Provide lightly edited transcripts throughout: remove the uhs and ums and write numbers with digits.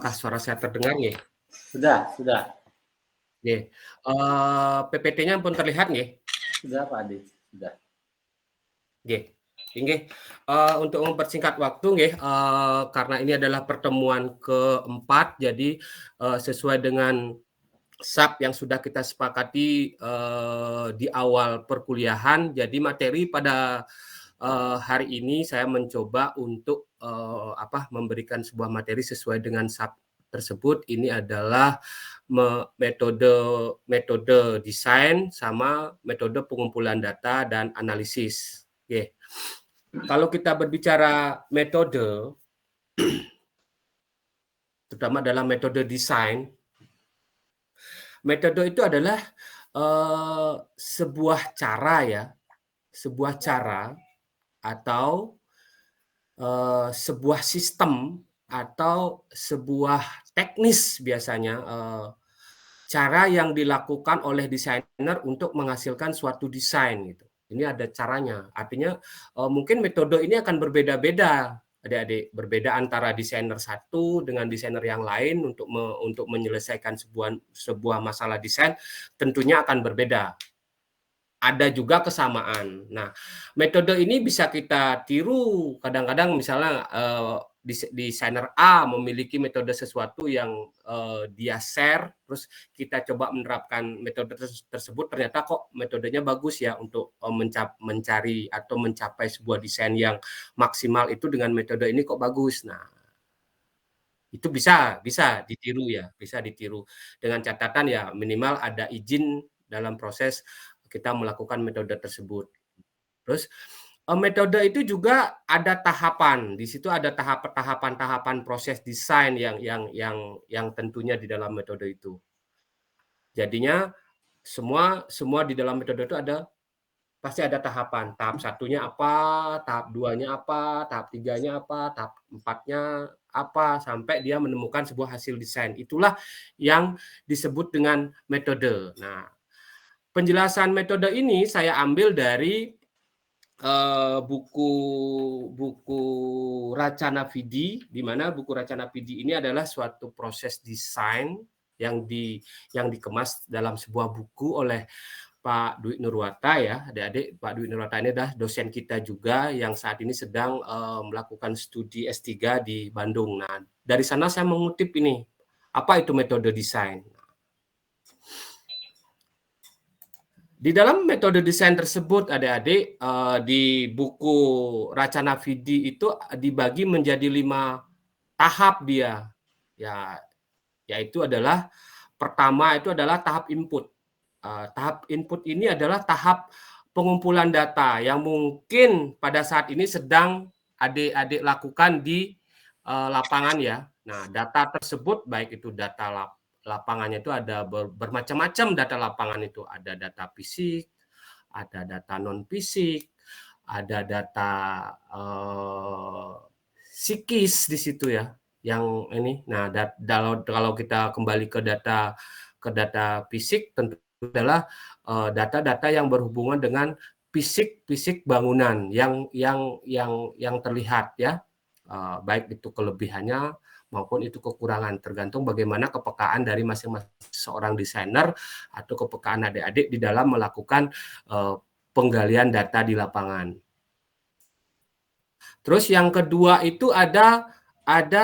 Apakah suara saya terdengar nggih? Sudah. Nggih. PPT-nya pun terlihat nggih? Sudah Pak Adi, sudah. Nggih. Inggih, untuk mempersingkat waktu nggih, karena ini adalah pertemuan keempat, jadi sesuai dengan SAP yang sudah kita sepakati di awal perkuliahan, jadi materi pada hari ini saya mencoba untuk memberikan sebuah materi sesuai dengan SAP tersebut. Ini adalah metode desain sama metode pengumpulan data dan analisis. Oke. Kalau kita berbicara metode, terutama dalam metode desain, metode itu adalah sebuah cara atau sebuah sistem atau sebuah teknis biasanya cara yang dilakukan oleh desainer untuk menghasilkan suatu desain gitu. Ini ada caranya. Artinya mungkin metode ini akan berbeda-beda, adik-adik, berbeda antara desainer satu dengan desainer yang lain untuk menyelesaikan sebuah masalah desain tentunya akan berbeda. Ada juga kesamaan. Nah, metode ini bisa kita tiru. Kadang-kadang misalnya desainer A memiliki metode sesuatu yang dia share, terus kita coba menerapkan metode tersebut, ternyata kok metodenya bagus ya untuk mencari atau mencapai sebuah desain yang maksimal itu dengan metode ini kok bagus. Nah, itu bisa ditiru ya, bisa ditiru dengan catatan ya minimal ada izin dalam proses kita melakukan metode tersebut. Terus metode itu juga ada tahapan. Di situ ada tahapan-tahapan proses desain yang tentunya di dalam metode itu. Jadinya semua di dalam metode itu pasti ada tahapan. Tahap satunya apa, tahap duanya apa, tahap tiganya apa, tahap empatnya apa, sampai dia menemukan sebuah hasil desain. Itulah yang disebut dengan metode. Nah, penjelasan metode ini saya ambil dari buku Racana Vidi, di mana buku Racana Vidi ini adalah suatu proses desain yang dikemas dalam sebuah buku oleh Pak Dwi Nurwata ya, adik-adik. Pak Dwi Nurwata ini adalah dosen kita juga yang saat ini sedang melakukan studi S3 di Bandung. Nah, dari sana saya mengutip ini, apa itu metode desain. Di dalam metode desain tersebut, adik-adik, di buku Racana Vidi itu dibagi menjadi 5 tahap dia. Ya, yaitu adalah pertama itu adalah tahap input. Tahap input ini adalah tahap pengumpulan data yang mungkin pada saat ini sedang adik-adik lakukan di lapangan ya. Nah, data tersebut baik itu data lapangannya itu ada bermacam-macam data lapangan itu. Ada data fisik, ada data non fisik, ada data psikis di situ ya. Yang ini. Nah, kalau kita kembali ke data fisik tentu adalah data-data yang berhubungan dengan fisik bangunan yang terlihat ya. Baik itu kelebihannya maupun itu kekurangan, tergantung bagaimana kepekaan dari masing-masing seorang desainer atau kepekaan adik-adik di dalam melakukan penggalian data di lapangan. Terus yang kedua itu ada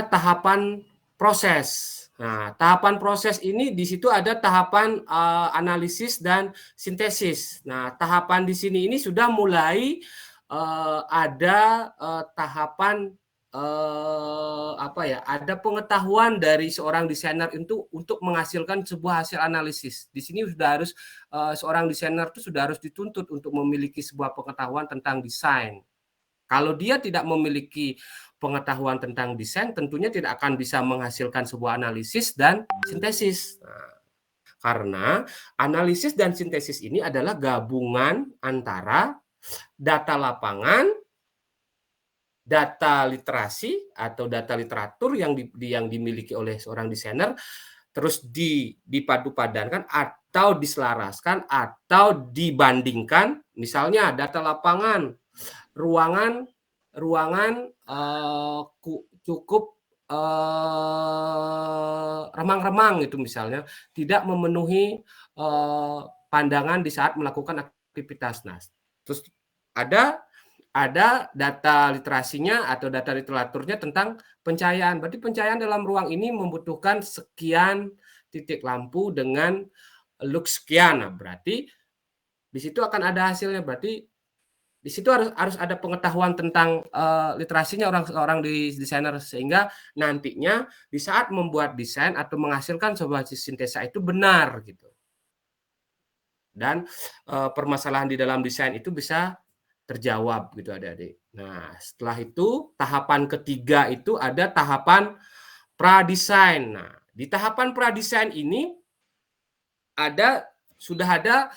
tahapan proses. Nah, tahapan proses ini di situ ada tahapan analisis dan sintesis. Nah, tahapan di sini ini sudah mulai ada tahapan ada pengetahuan dari seorang desainer itu untuk menghasilkan sebuah hasil analisis. Di sini sudah harus seorang desainer itu sudah harus dituntut untuk memiliki sebuah pengetahuan tentang desain. Kalau dia tidak memiliki pengetahuan tentang desain, tentunya tidak akan bisa menghasilkan sebuah analisis dan sintesis. Nah, karena analisis dan sintesis ini adalah gabungan antara data lapangan, data literasi atau data literatur yang dimiliki oleh seorang desainer, terus dipadu-padankan atau diselaraskan atau dibandingkan. Misalnya data lapangan, ruangan cukup remang-remang itu misalnya, tidak memenuhi pandangan di saat melakukan aktivitas. Nah, terus ada data literasinya atau data literaturnya tentang pencahayaan. Berarti pencahayaan dalam ruang ini membutuhkan sekian titik lampu dengan lux sekian. Nah, berarti di situ akan ada hasilnya. Berarti di situ harus ada pengetahuan tentang literasinya orang desainer, sehingga nantinya di saat membuat desain atau menghasilkan sebuah sintesa itu benar gitu. Dan permasalahan di dalam desain itu bisa terjawab gitu adik-adik. Nah, setelah itu tahapan ketiga itu ada tahapan pradesain. Nah, di tahapan pradesain ini sudah ada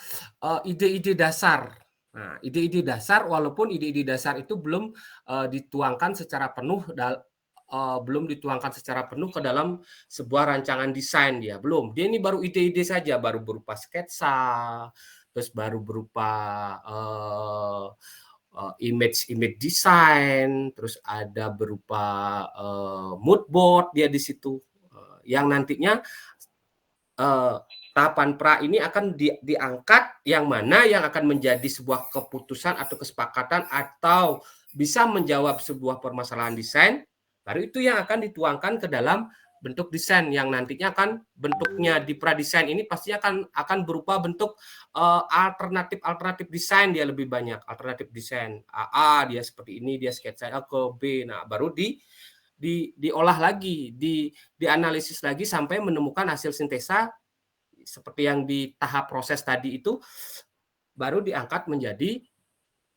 ide-ide dasar. Nah, ide-ide dasar, walaupun ide-ide dasar itu belum dituangkan secara penuh ke dalam sebuah rancangan desain dia. Belum. Dia ini baru ide-ide saja, baru berupa sketsa, terus baru berupa image design, terus ada berupa mood board dia di situ, yang nantinya tahapan pra ini akan diangkat yang mana yang akan menjadi sebuah keputusan atau kesepakatan atau bisa menjawab sebuah permasalahan desain, baru itu yang akan dituangkan ke dalam bentuk desain yang nantinya akan bentuknya di pradesain ini pasti akan berupa bentuk alternatif desain. Dia lebih banyak alternatif desain AA, dia seperti ini, dia sketsa A ke B. Nah, baru diolah lagi, dianalisis lagi sampai menemukan hasil sintesa seperti yang di tahap proses tadi itu, baru diangkat menjadi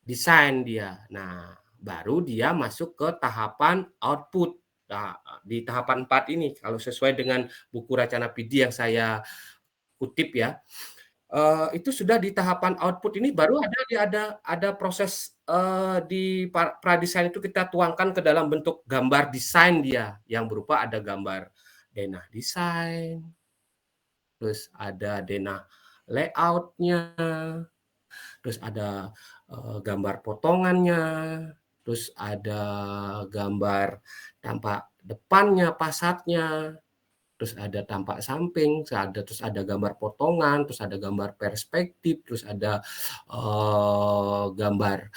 desain dia. Nah, baru dia masuk ke tahapan output. Nah, di tahapan 4 ini, kalau sesuai dengan buku Racana PD yang saya kutip ya, itu sudah di tahapan output ini baru ada proses di pradesain itu kita tuangkan ke dalam bentuk gambar desain dia, yang berupa ada gambar denah desain, terus ada denah layoutnya, terus ada gambar potongannya, terus ada gambar tampak depannya, fasatnya, terus ada tampak samping, terus ada gambar potongan, terus ada gambar perspektif, terus ada gambar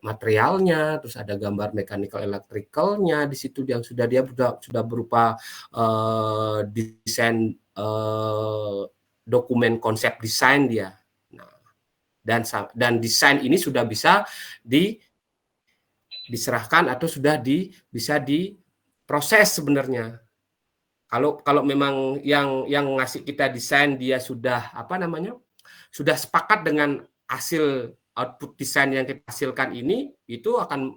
materialnya, terus ada gambar mechanical electricalnya di situ yang sudah berupa desain dokumen konsep desain dia. Nah, dan desain ini sudah bisa diserahkan atau sudah bisa diproses sebenarnya. Kalau memang yang ngasih kita desain dia sudah sudah sepakat dengan hasil output desain yang kita hasilkan ini, itu akan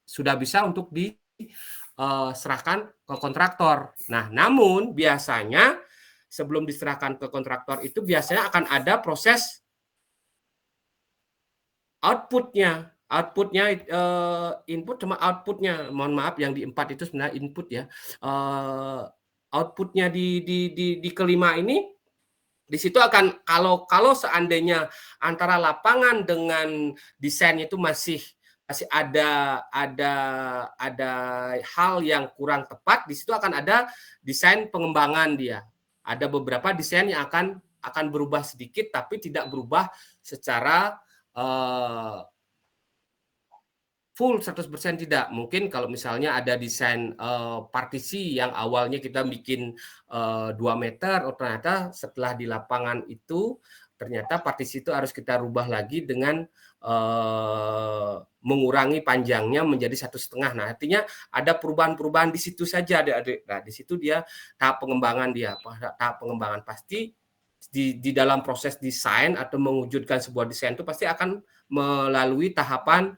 sudah bisa untuk diserahkan ke kontraktor. Nah, namun biasanya sebelum diserahkan ke kontraktor itu biasanya akan ada proses outputnya input sama outputnya. Mohon maaf, yang di 4 itu sebenarnya input ya. Outputnya di kelima ini, di situ akan kalau seandainya antara lapangan dengan desain itu masih ada hal yang kurang tepat, di situ akan ada desain pengembangan dia. Ada beberapa desain yang akan berubah sedikit tapi tidak berubah secara full 100% tidak. Mungkin kalau misalnya ada desain partisi yang awalnya kita bikin 2 meter, ternyata setelah di lapangan itu ternyata partisi itu harus kita rubah lagi dengan mengurangi panjangnya menjadi 1,5. Nah, artinya ada perubahan-perubahan di situ saja, adik-adik. Nah, di situ dia tahap pengembangan dia. Tahap pengembangan pasti di dalam proses desain atau mewujudkan sebuah desain itu pasti akan melalui tahapan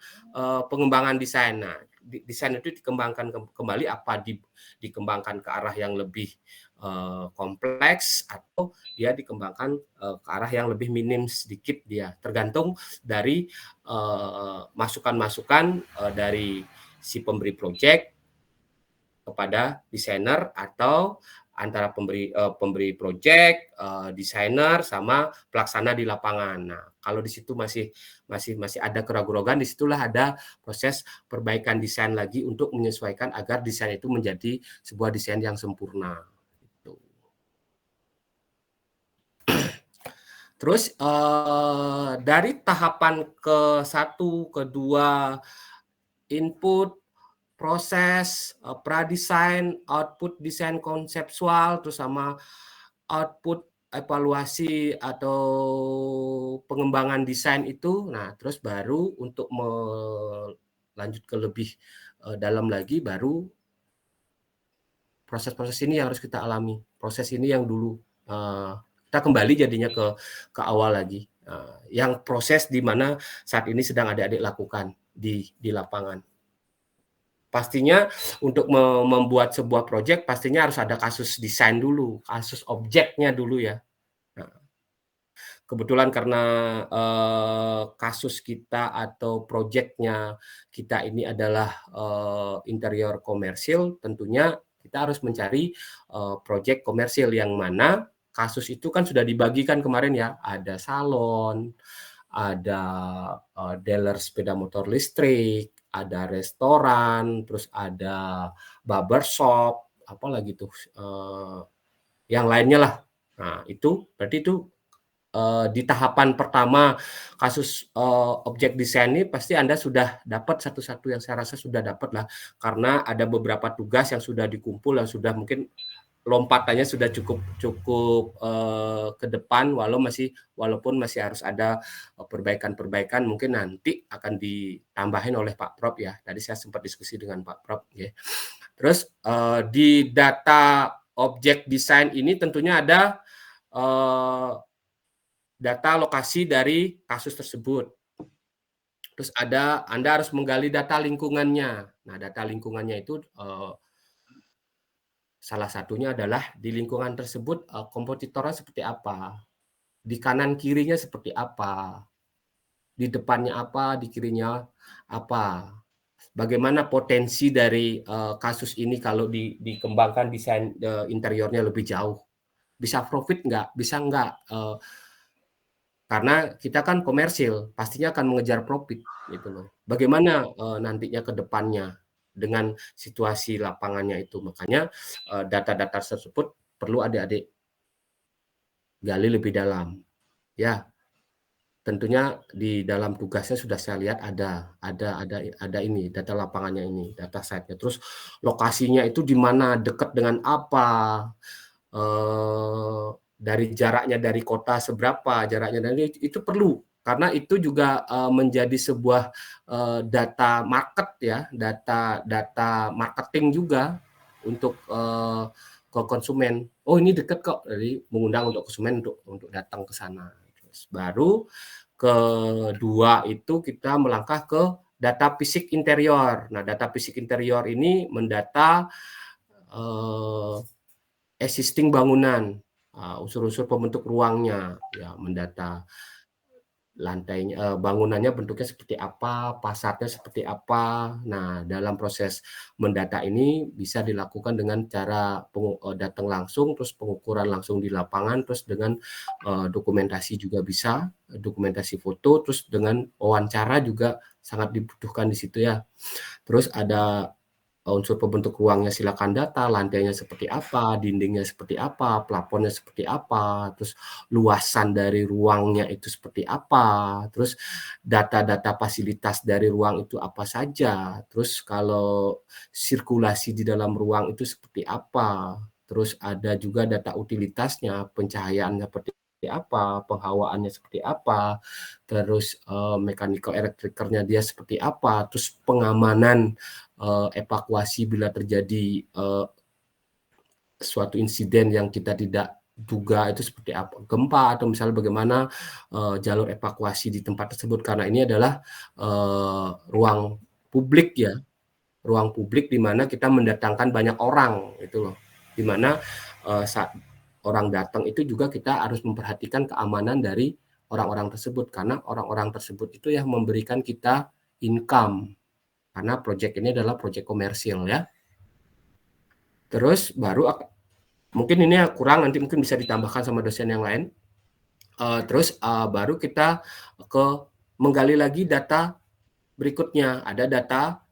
pengembangan desain. Nah, desain itu dikembangkan kembali, dikembangkan ke arah yang lebih kompleks atau dia dikembangkan ke arah yang lebih minim sedikit dia, tergantung dari masukan-masukan dari si pemberi proyek kepada desainer atau antara pemberi proyek, desainer sama pelaksana di lapangan. Nah, kalau di situ masih ada keraguan-keraguan, disitulah ada proses perbaikan desain lagi untuk menyesuaikan agar desain itu menjadi sebuah desain yang sempurna. Terus dari tahapan ke-1, kedua, input, proses, pradesain, output desain konseptual, terus sama output evaluasi atau pengembangan desain itu. Nah, terus baru untuk lanjut ke lebih dalam lagi, baru proses-proses ini yang harus kita alami. Proses ini yang dulu kita kembali jadinya ke awal lagi. Yang proses di mana saat ini sedang adik-adik lakukan di lapangan. Pastinya untuk membuat sebuah proyek pastinya harus ada kasus desain dulu, kasus objeknya dulu ya. Nah, kebetulan karena kasus kita atau proyeknya kita ini adalah interior komersil, tentunya kita harus mencari proyek komersil yang mana kasus itu kan sudah dibagikan kemarin ya, ada salon, ada dealer sepeda motor listrik, ada restoran, terus ada barbershop, apalagi tuh yang lainnya lah. Nah, itu berarti itu di tahapan pertama kasus objek desain ini pasti Anda sudah dapat satu-satu, yang saya rasa sudah dapat lah, karena ada beberapa tugas yang sudah dikumpul, yang sudah mungkin lompatannya sudah cukup ke depan, walaupun masih harus ada perbaikan-perbaikan, mungkin nanti akan ditambahin oleh Pak Prof ya. Tadi saya sempat diskusi dengan Pak Prof ya. Terus di data objek desain ini tentunya ada data lokasi dari kasus tersebut. Terus Anda harus menggali data lingkungannya. Nah, data lingkungannya itu salah satunya adalah di lingkungan tersebut kompetitornya seperti apa, di kanan kirinya seperti apa, di depannya apa, di kirinya apa, bagaimana potensi dari kasus ini kalau dikembangkan desain interiornya lebih jauh, bisa profit nggak, bisa nggak, karena kita kan komersil, pastinya akan mengejar profit gitu loh. Bagaimana nantinya ke depannya dengan situasi lapangannya itu. Makanya data-data tersebut perlu adik-adik gali lebih dalam. Ya, tentunya di dalam tugasnya sudah saya lihat ada ini data lapangannya ini, data site-nya. Terus lokasinya itu di mana, dekat dengan apa, dari jaraknya dari kota seberapa, jaraknya dari itu perlu, karena itu juga menjadi sebuah data market ya, data marketing juga untuk ke konsumen. Oh, ini dekat kok, jadi mengundang untuk konsumen untuk datang ke sana. Terus baru kedua itu kita melangkah ke data fisik interior. Nah, data fisik interior ini mendata existing bangunan, unsur-unsur pembentuk ruangnya, ya, mendata lantainya, bangunannya bentuknya seperti apa, fasadnya seperti apa. Nah, dalam proses mendata ini bisa dilakukan dengan cara datang langsung, terus pengukuran langsung di lapangan, terus dengan dokumentasi juga bisa, dokumentasi foto, terus dengan wawancara juga sangat dibutuhkan di situ ya. Terus ada unsur pembentuk ruangnya, silakan data, lantainya seperti apa, dindingnya seperti apa, plafonnya seperti apa, terus luasan dari ruangnya itu seperti apa, terus data-data fasilitas dari ruang itu apa saja, terus kalau sirkulasi di dalam ruang itu seperti apa, terus ada juga data utilitasnya, pencahayaannya seperti apa, penghawaannya seperti apa, terus mechanical electricalnya dia seperti apa, terus pengamanan evakuasi bila terjadi suatu insiden yang kita tidak duga itu seperti apa, gempa atau misalnya bagaimana jalur evakuasi di tempat tersebut, karena ini adalah ruang publik ya, ruang publik di mana kita mendatangkan banyak orang itu loh, di mana saat orang datang itu juga kita harus memperhatikan keamanan dari orang-orang tersebut, karena orang-orang tersebut itu yang memberikan kita income, karena proyek ini adalah proyek komersil ya. Terus baru Mungkin ini kurang, nanti mungkin bisa ditambahkan sama dosen yang lain. Terus baru kita menggali lagi data berikutnya, ada data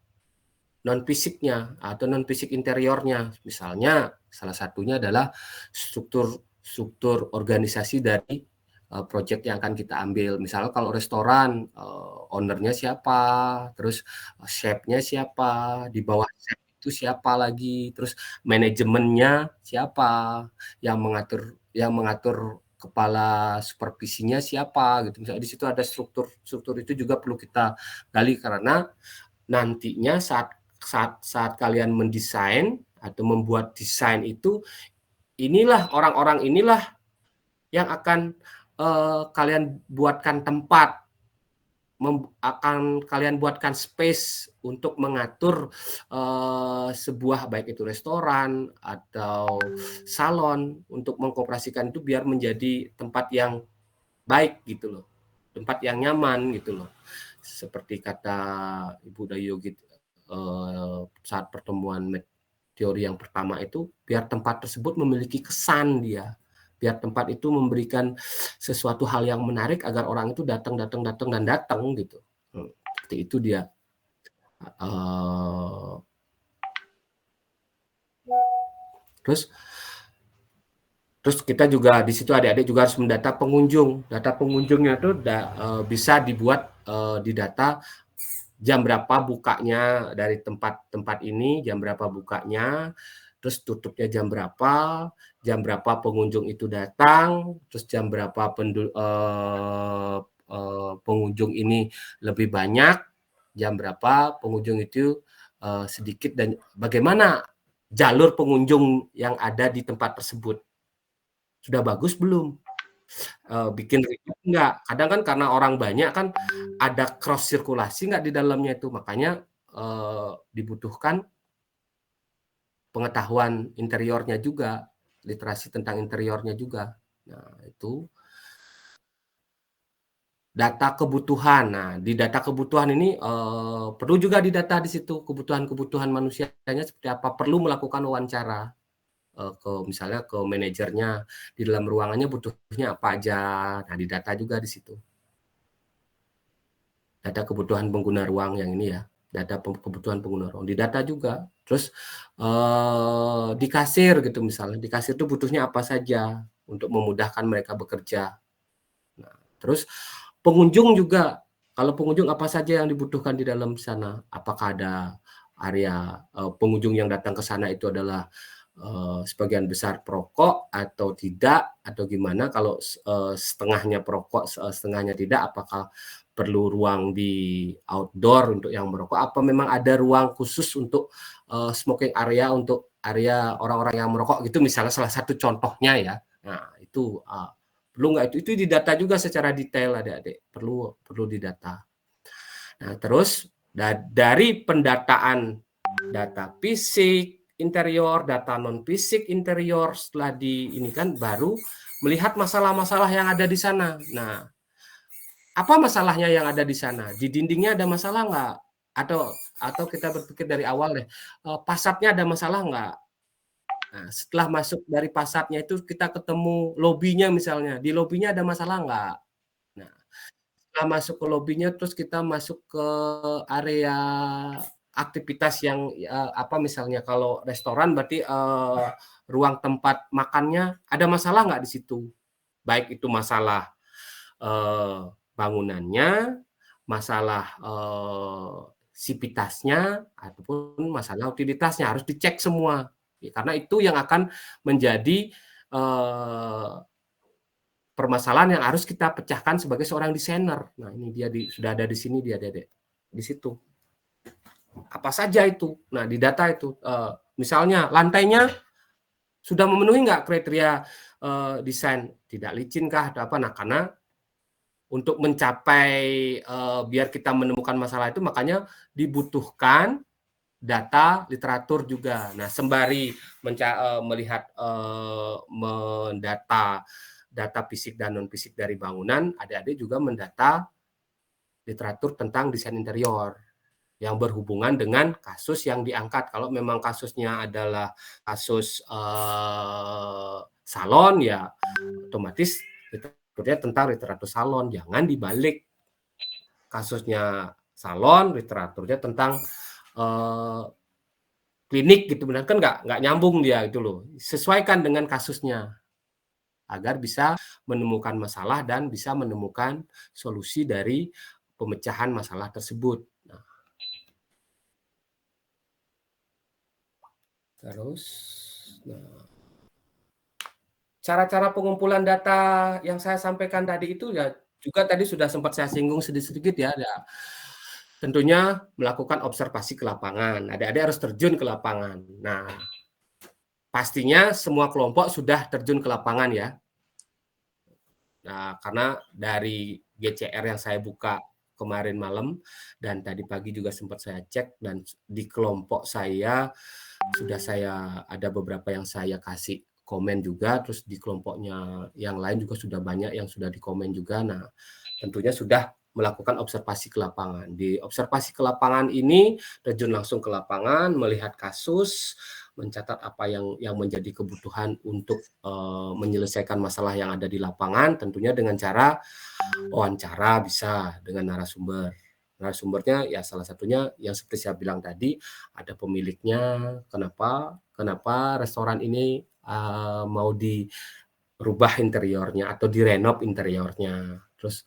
non fisiknya atau non fisik interiornya. Misalnya salah satunya adalah struktur organisasi dari project yang akan kita ambil. Misalnya kalau restoran, ownernya siapa, terus chefnya siapa, di bawah chef itu siapa lagi, terus manajemennya siapa, yang mengatur kepala supervisinya siapa gitu. Misalnya di situ ada struktur itu juga perlu kita gali, karena nantinya saat kalian mendesain atau membuat desain itu, orang-orang inilah yang akan kalian buatkan tempat, akan kalian buatkan space untuk mengatur sebuah, baik itu restoran atau salon, untuk mengkoperasikan itu biar menjadi tempat yang baik gitu loh, tempat yang nyaman gitu loh. Seperti kata Ibu Dayo gitu, saat pertemuan teori yang pertama itu, biar tempat tersebut memiliki kesan dia, biar tempat itu memberikan sesuatu hal yang menarik agar orang itu datang gitu. Seperti itu dia. Terus kita juga di situ, adik-adik juga harus mendata pengunjung. Data pengunjungnya itu bisa dibuat di data jam berapa bukanya dari tempat ini, jam berapa bukanya, terus tutupnya jam berapa pengunjung itu datang, terus jam berapa pengunjung ini lebih banyak, jam berapa pengunjung itu sedikit, dan bagaimana jalur pengunjung yang ada di tempat tersebut. Sudah bagus belum? Bikin ribet nggak? Kadang kan karena orang banyak kan ada cross sirkulasi nggak di dalamnya itu, makanya dibutuhkan pengetahuan interiornya juga, literasi tentang interiornya juga. Nah, itu data kebutuhan. Nah, di data kebutuhan ini perlu juga didata di situ kebutuhan manusianya seperti apa. Perlu melakukan wawancara misalnya ke manajernya, di dalam ruangannya butuhnya apa aja. Nah, didata juga di situ. Data kebutuhan pengguna ruang yang ini ya, data kebutuhan pengguna ruang didata juga. Terus di kasir gitu misalnya, di kasir itu butuhnya apa saja untuk memudahkan mereka bekerja. Nah, terus pengunjung juga, kalau pengunjung apa saja yang dibutuhkan di dalam sana, apakah ada area pengunjung yang datang ke sana itu adalah sebagian besar perokok atau tidak, atau gimana. Kalau setengahnya perokok, setengahnya tidak, apakah perlu ruang di outdoor untuk yang merokok, apa memang ada ruang khusus untuk smoking area, untuk area orang-orang yang merokok gitu misalnya, salah satu contohnya ya. Nah, itu perlu nggak itu didata juga secara detail, adik-adik, perlu didata. Nah, terus dari pendataan data fisik interior, data non fisik interior, setelah ini kan baru melihat masalah-masalah yang ada di sana. Nah, apa masalahnya yang ada di sana? Di dindingnya ada masalah nggak? Atau kita berpikir dari awal deh, fasadnya ada masalah nggak? Nah, setelah masuk dari fasadnya itu kita ketemu lobinya misalnya, di lobinya ada masalah nggak? Nah, setelah masuk ke lobinya, terus kita masuk ke area aktivitas yang apa misalnya kalau restoran berarti ruang tempat makannya ada masalah nggak di situ? Baik itu masalah bangunannya, masalah sivitasnya, ataupun masalah utilitasnya, harus dicek semua. Karena itu yang akan menjadi permasalahan yang harus kita pecahkan sebagai seorang desainer. Nah, ini dia sudah ada di sini dia, Dedek. Di situ. Apa saja itu? Nah, di data itu. Misalnya lantainya sudah memenuhi nggak kriteria desain? Tidak licin kah atau apa? Nah, karena untuk mencapai biar kita menemukan masalah itu, makanya dibutuhkan data literatur juga. Nah, sembari melihat mendata data fisik dan non fisik dari bangunan, adik-adik juga mendata literatur tentang desain interior yang berhubungan dengan kasus yang diangkat. Kalau memang kasusnya adalah kasus salon, ya otomatis literaturnya tentang literatur salon. Jangan dibalik, kasusnya salon, literaturnya tentang klinik gitu, benar kan nggak nyambung dia itu loh. Sesuaikan dengan kasusnya agar bisa menemukan masalah dan bisa menemukan solusi dari pemecahan masalah tersebut. Nah, terus, cara-cara pengumpulan data yang saya sampaikan tadi itu ya juga tadi sudah sempat saya singgung sedikit-sedikit ya. Tentunya melakukan observasi ke lapangan. Adik-adik harus terjun ke lapangan. Nah, pastinya semua kelompok sudah terjun ke lapangan ya. Nah, karena dari GCR yang saya buka kemarin malam dan tadi pagi juga sempat saya cek, dan di kelompok saya sudah ada beberapa yang saya kasih komen juga, terus di kelompoknya yang lain juga sudah banyak yang sudah dikomen juga. Nah, tentunya sudah melakukan observasi ke lapangan. Di observasi ke lapangan ini terjun langsung ke lapangan, melihat kasus, mencatat apa yang menjadi kebutuhan untuk menyelesaikan masalah yang ada di lapangan, tentunya dengan cara wawancara bisa dengan narasumber. Narasumbernya ya salah satunya yang seperti saya bilang tadi, ada pemiliknya, kenapa restoran ini mau dirubah interiornya atau direnov interiornya. Terus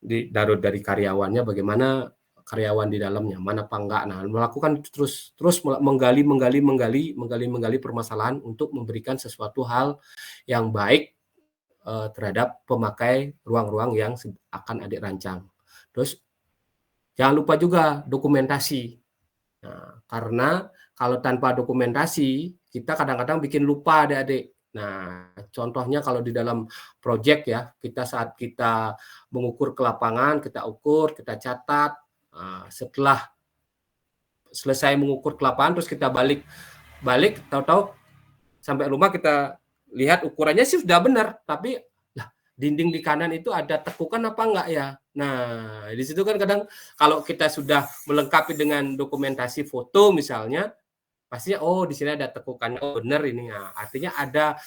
dari karyawannya, bagaimana karyawan di dalamnya, mana apa enggak. Nah, melakukan terus menggali permasalahan untuk memberikan sesuatu hal yang baik terhadap pemakai ruang-ruang yang akan adik rancang. Terus jangan lupa juga dokumentasi. Nah, karena kalau tanpa dokumentasi, kita kadang-kadang bikin lupa adik-adik. Nah, contohnya kalau di dalam proyek ya, saat kita mengukur ke lapangan, kita ukur, kita catat. Nah, setelah selesai mengukur ke lapangan, terus kita balik, tahu-tahu sampai rumah kita lihat ukurannya sih sudah benar, tapi dinding di kanan itu ada tekukan apa enggak ya? Nah, di situ kan kadang kalau kita sudah melengkapi dengan dokumentasi foto misalnya, pastinya di sini ada tekukannya, benar ini. Nah, artinya ada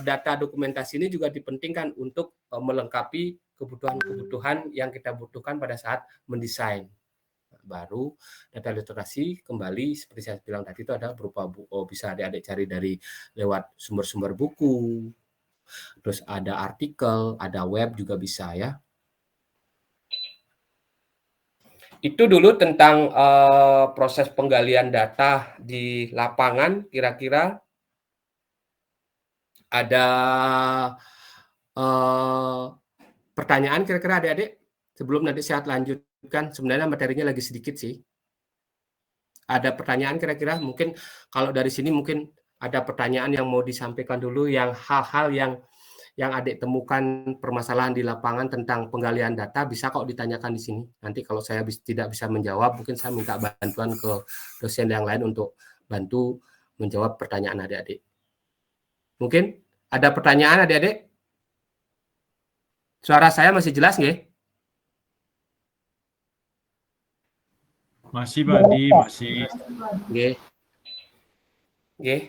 data dokumentasi ini juga dipentingkan untuk melengkapi kebutuhan-kebutuhan yang kita butuhkan pada saat mendesain. Baru data literasi kembali seperti saya bilang tadi itu ada berupa bisa adik-adik cari dari lewat sumber-sumber buku, terus ada artikel, ada web juga bisa ya. Itu dulu tentang proses penggalian data di lapangan. Kira-kira ada pertanyaan kira-kira adik-adik sebelum nanti saya lanjutkan. Sebenarnya materinya lagi sedikit sih. Ada pertanyaan kira-kira? Mungkin kalau dari sini mungkin ada pertanyaan yang mau disampaikan dulu, yang hal-hal yang adik temukan permasalahan di lapangan tentang penggalian data, bisa kok ditanyakan di sini. Nanti kalau saya tidak bisa menjawab, mungkin saya minta bantuan ke dosen yang lain untuk bantu menjawab pertanyaan adik-adik. Mungkin ada pertanyaan adik-adik? Suara saya masih jelas nggih? Masih, Pak Adi, masih. Nggih. Nggih.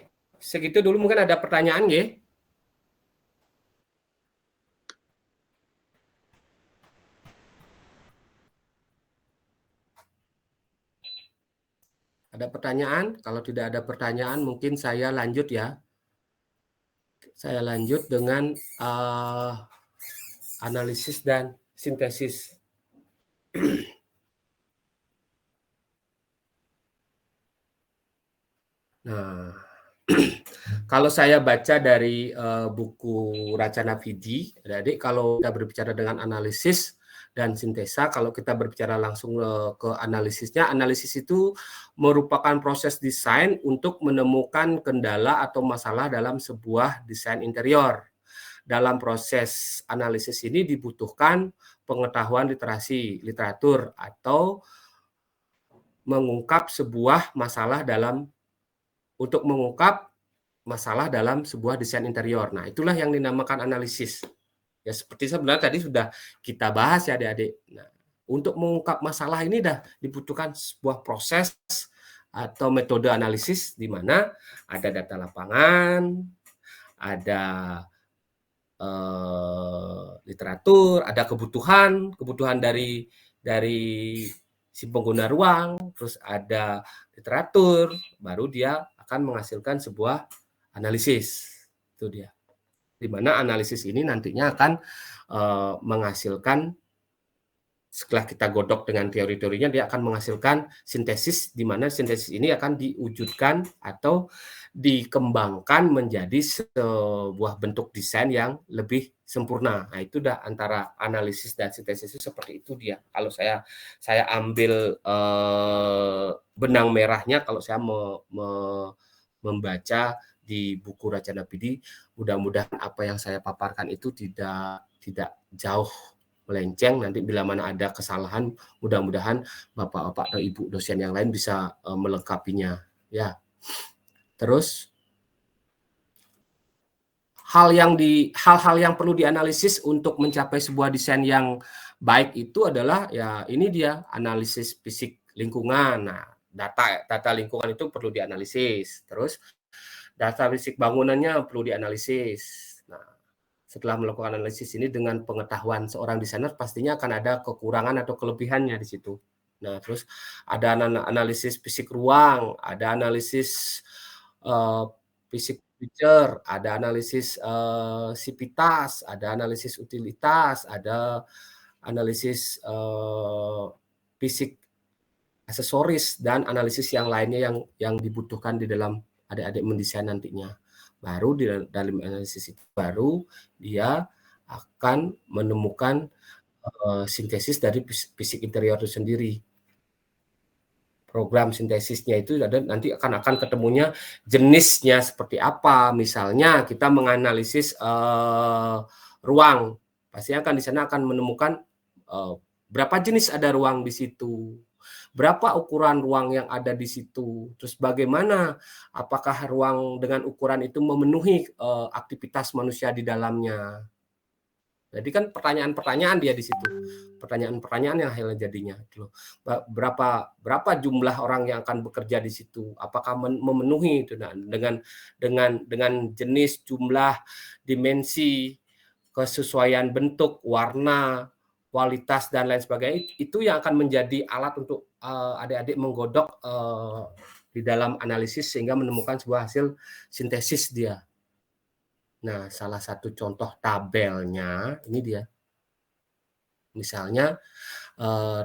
Segitu dulu, mungkin ada pertanyaan nggih? Ada pertanyaan? Kalau tidak ada pertanyaan, mungkin saya lanjut ya. Saya lanjut dengan analisis dan sintesis. Nah, kalau saya baca dari buku Racana Fiji, adik-adik, kalau kita berbicara dengan analisis dan sintesa, kalau kita berbicara langsung ke analisisnya, analisis itu merupakan proses desain untuk menemukan kendala atau masalah dalam sebuah desain interior. Dalam proses analisis ini dibutuhkan pengetahuan literasi, literatur, atau mengungkap sebuah masalah untuk mengungkap masalah dalam sebuah desain interior. Nah, itulah yang dinamakan analisis. Ya, seperti sebenarnya tadi sudah kita bahas ya adik-adik. Nah, untuk mengungkap masalah ini dah dibutuhkan sebuah proses atau metode analisis di mana ada data lapangan, ada literatur, ada kebutuhan dari si pengguna ruang, terus ada literatur, baru dia akan menghasilkan sebuah analisis. Itu dia. Di mana analisis ini nantinya akan menghasilkan, setelah kita godok dengan teori-teorinya, dia akan menghasilkan sintesis, di mana sintesis ini akan diwujudkan atau dikembangkan menjadi sebuah bentuk desain yang lebih sempurna. Nah, itu dah antara analisis dan sintesis itu seperti itu dia. Kalau saya ambil benang merahnya, kalau saya membaca di buku Racana Pidi, mudah-mudahan apa yang saya paparkan itu tidak jauh melenceng. Nanti bila mana ada kesalahan, mudah-mudahan Bapak-bapak atau Ibu dosen yang lain bisa melengkapinya. Ya. Terus hal-hal yang perlu dianalisis untuk mencapai sebuah desain yang baik itu adalah, ya ini dia, analisis fisik lingkungan. Nah, data lingkungan itu perlu dianalisis. Terus data fisik bangunannya perlu dianalisis. Nah, setelah melakukan analisis ini dengan pengetahuan seorang desainer, pastinya akan ada kekurangan atau kelebihannya di situ. Nah, terus ada analisis fisik ruang, ada analisis fisik feature, ada analisis sivitas, ada analisis utilitas, ada analisis fisik aksesoris, dan analisis yang lainnya yang dibutuhkan di dalam adik-adik mendesain nantinya. Baru di dalam analisis itu baru dia akan menemukan sintesis dari fisik interior itu sendiri. Program sintesisnya itu nanti akan ketemunya jenisnya seperti apa. Misalnya kita menganalisis ruang, pasti di sana akan menemukan berapa jenis ada ruang di situ, berapa ukuran ruang yang ada di situ, terus bagaimana, apakah ruang dengan ukuran itu memenuhi aktivitas manusia di dalamnya. Jadi kan pertanyaan-pertanyaan dia di situ, pertanyaan-pertanyaan yang akhirnya jadinya berapa jumlah orang yang akan bekerja di situ, apakah memenuhi itu, dengan jenis, jumlah, dimensi, kesesuaian bentuk, warna, kualitas, dan lain sebagainya, itu yang akan menjadi alat untuk adik-adik menggodok di dalam analisis sehingga menemukan sebuah hasil sintesis dia. Nah, salah satu contoh tabelnya ini dia. Misalnya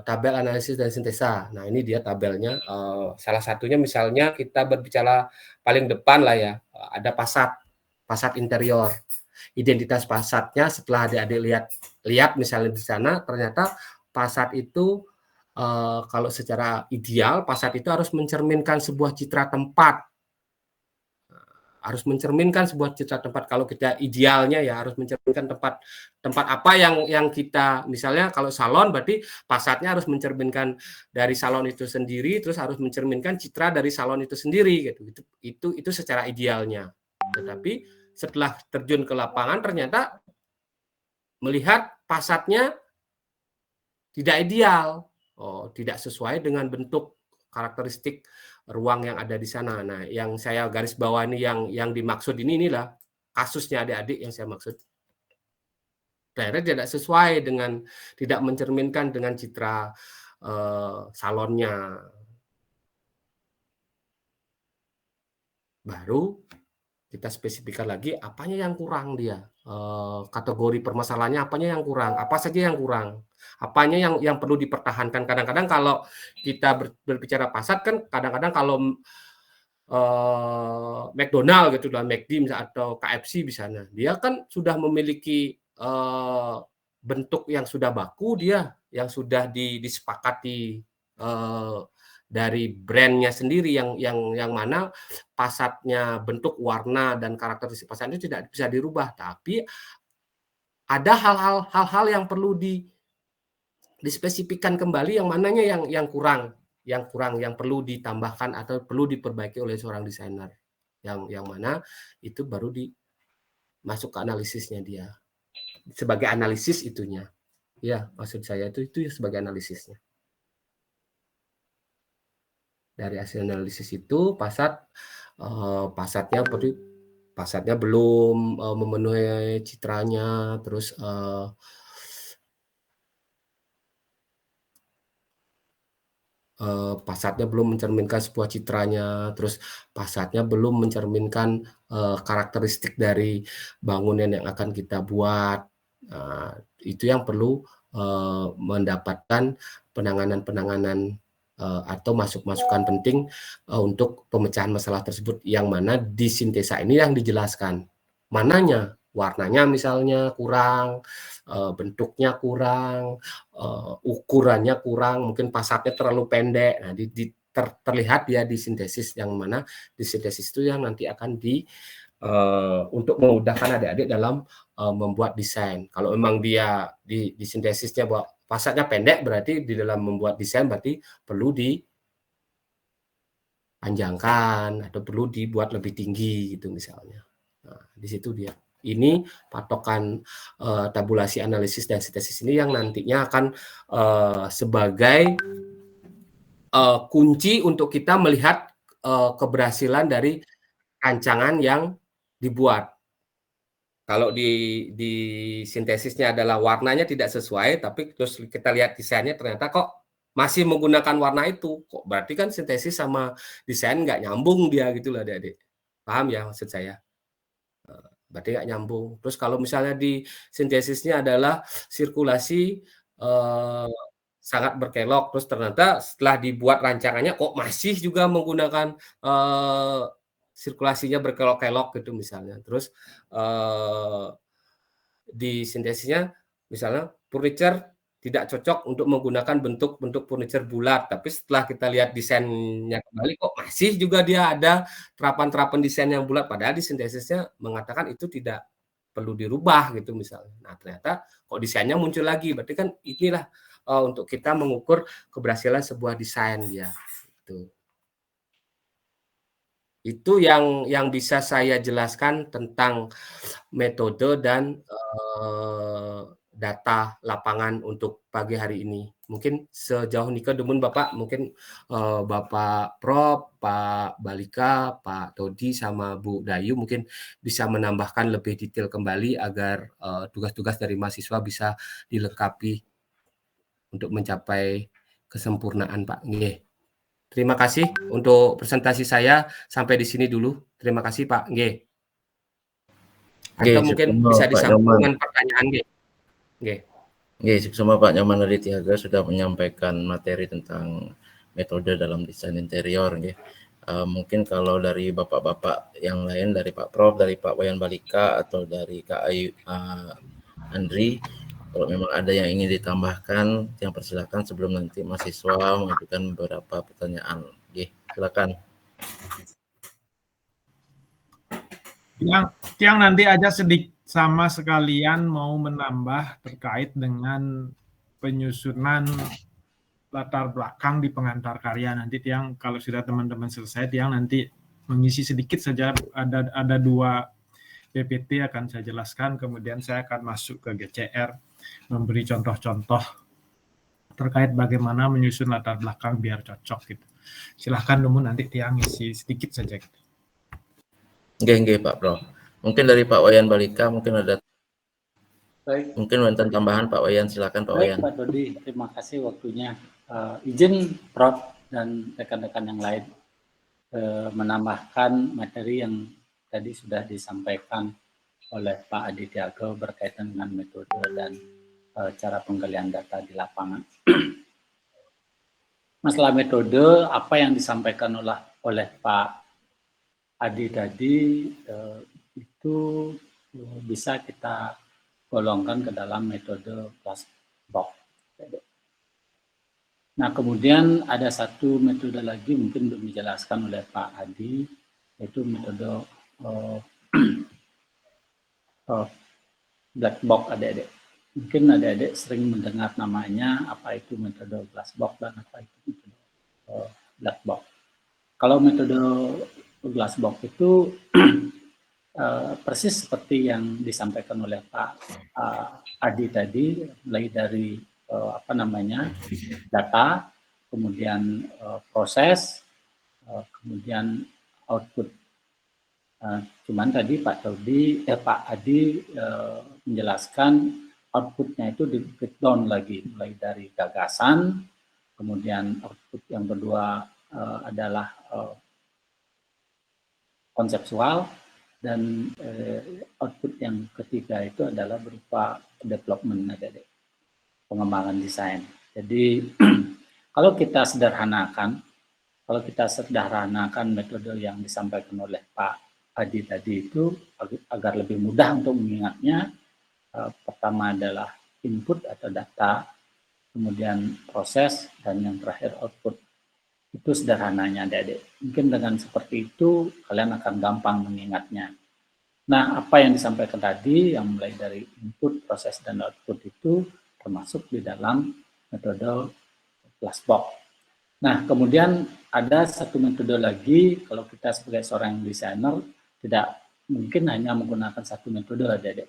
tabel analisis dan sintesa. Nah, ini dia tabelnya. Salah satunya misalnya kita berbicara paling depan lah ya, ada fasad interior. Identitas fasadnya setelah adik-adik lihat misalnya di sana, ternyata fasad itu kalau secara ideal fasad itu harus mencerminkan sebuah citra tempat. Harus mencerminkan sebuah citra tempat. Kalau kita idealnya ya harus mencerminkan tempat apa yang kita, misalnya kalau salon berarti fasadnya harus mencerminkan dari salon itu sendiri, terus harus mencerminkan citra dari salon itu sendiri gitu. Itu secara idealnya. Tetapi setelah terjun ke lapangan ternyata melihat fasadnya tidak ideal, tidak sesuai dengan bentuk karakteristik ruang yang ada di sana. Nah, yang saya garis bawah ini yang dimaksud inilah kasusnya adik-adik yang saya maksud. Akhirnya tidak sesuai dengan, tidak mencerminkan dengan citra salonnya. Baru kita spesifikkan lagi apanya yang kurang dia. Kategori permasalahannya apanya yang kurang, apa saja yang kurang, apanya yang perlu dipertahankan. Kadang-kadang kalau kita berbicara fasad kan kadang-kadang kalau McDonald gitu lah, McD atau KFC misalnya, dia kan sudah memiliki bentuk yang sudah baku, dia yang sudah disepakati dari brandnya sendiri, yang mana fasadnya, bentuk, warna, dan karakteristik fasad itu tidak bisa dirubah. Tapi ada hal-hal yang perlu dispesifikkan kembali, yang mananya yang kurang, yang perlu ditambahkan atau perlu diperbaiki oleh seorang desainer, yang mana itu baru masuk ke analisisnya dia, sebagai analisis itunya. Ya, maksud saya itu sebagai analisisnya. Dari hasil analisis itu fasadnya Passatnya belum memenuhi citranya, terus Passatnya belum mencerminkan sebuah citranya, terus Passatnya belum mencerminkan karakteristik dari bangunan yang akan kita buat. Nah, itu yang perlu mendapatkan penanganan-penanganan atau masukan penting untuk pemecahan masalah tersebut, yang mana di sintesa ini yang dijelaskan. Mananya? Warnanya misalnya kurang, bentuknya kurang, ukurannya kurang, mungkin Passatnya terlalu pendek. Nah, terlihat ya di sintesis, yang mana di sintesis itu yang nanti akan untuk memudahkan adik-adik dalam membuat desain. Kalau memang dia di sintesisnya bahwa Passatnya pendek, berarti di dalam membuat desain berarti perlu dipanjangkan atau perlu dibuat lebih tinggi gitu misalnya. Nah, di situ dia. Ini patokan tabulasi analisis dan sintesis ini yang nantinya akan sebagai kunci untuk kita melihat keberhasilan dari rancangan yang dibuat. Kalau di sintesisnya adalah warnanya tidak sesuai, tapi terus kita lihat desainnya ternyata kok masih menggunakan warna itu, kok berarti kan sintesis sama desain nggak nyambung dia gitu loh adik-adik. Paham ya maksud saya? Berarti nggak nyambung. Terus kalau misalnya di sintesisnya adalah sirkulasi sangat berkelok, terus ternyata setelah dibuat rancangannya kok masih juga menggunakan sirkulasinya berkelok-kelok gitu misalnya. Terus di sintesisnya misalnya furniture tidak cocok untuk menggunakan bentuk-bentuk furniture bulat, tapi setelah kita lihat desainnya kembali kok masih juga dia ada terapan-terapan desain yang bulat, padahal di sintesisnya mengatakan itu tidak perlu dirubah gitu misalnya. Nah, ternyata kok desainnya muncul lagi, berarti kan inilah untuk kita mengukur keberhasilan sebuah desain ya. Itu yang bisa saya jelaskan tentang metode dan data lapangan untuk pagi hari ini. Mungkin sejauh ini kedemun Bapak, mungkin Bapak Prof, Pak Balika, Pak Todi, sama Bu Dayu mungkin bisa menambahkan lebih detail kembali agar tugas-tugas dari mahasiswa bisa dilengkapi untuk mencapai kesempurnaan Pak. Nggih. Terima kasih untuk presentasi saya, sampai di sini dulu. Terima kasih Pak. Nggih. Atau mungkin bisa disambung dengan pertanyaan nggih. Nggih. Nggih, sama Pak Nyoman Adityaga sudah menyampaikan materi tentang metode dalam desain interior nggih. Mungkin kalau dari bapak-bapak yang lain, dari Pak Prof, dari Pak Wayan Balika, atau dari Kak Ayu Andri, kalau memang ada yang ingin ditambahkan, yang persilakan sebelum nanti mahasiswa mengajukan beberapa pertanyaan. Nggih, silakan. Yang nanti aja sedikit sama sekalian mau menambah terkait dengan penyusunan latar belakang di pengantar karya. Nanti Tiang kalau sudah teman-teman selesai, Tiang nanti mengisi sedikit saja, ada 2 PPT akan saya jelaskan, kemudian saya akan masuk ke GCR memberi contoh-contoh terkait bagaimana menyusun latar belakang biar cocok gitu. Silahkan dulu nanti Tiang isi sedikit saja gitu. Nggih Pak Prof. Mungkin dari Pak Wayan Balika mungkin ada. Baik. Mungkin wonten tambahan Pak Wayan, silakan Pak Wayan. Pak Dodi, terima kasih waktunya. Izin Prof dan rekan-rekan yang lain menambahkan materi yang tadi sudah disampaikan oleh Pak Adityaga berkaitan dengan metode dan cara penggalian data di lapangan. Masalah metode, apa yang disampaikan oleh Pak Adi tadi itu bisa kita golongkan ke dalam metode glass box. Nah, kemudian ada satu metode lagi mungkin belum dijelaskan oleh Pak Adi, yaitu metode black box adik-adik. Mungkin adik-adik sering mendengar namanya, apa itu metode glass box dan apa itu metode black box. Kalau metode glass box itu persis seperti yang disampaikan oleh Pak Adi tadi, mulai dari data, kemudian proses, kemudian output Cuman tadi Pak Adi menjelaskan outputnya itu di breakdown lagi, mulai dari gagasan, kemudian output yang kedua adalah konseptual, dan output yang ketiga itu adalah berupa development, pengembangan desain. Jadi kalau kita sederhanakan metode yang disampaikan oleh Pak Adi tadi itu agar lebih mudah untuk mengingatnya, pertama adalah input atau data, kemudian proses, dan yang terakhir output. Itu sederhananya, Adik-adik. Mungkin dengan seperti itu kalian akan gampang mengingatnya. Nah, apa yang disampaikan tadi, yang mulai dari input, proses, dan output itu termasuk di dalam metode Glassbox. Nah, kemudian ada satu metode lagi, kalau kita sebagai seorang desainer tidak mungkin hanya menggunakan satu metode, Adik-adik.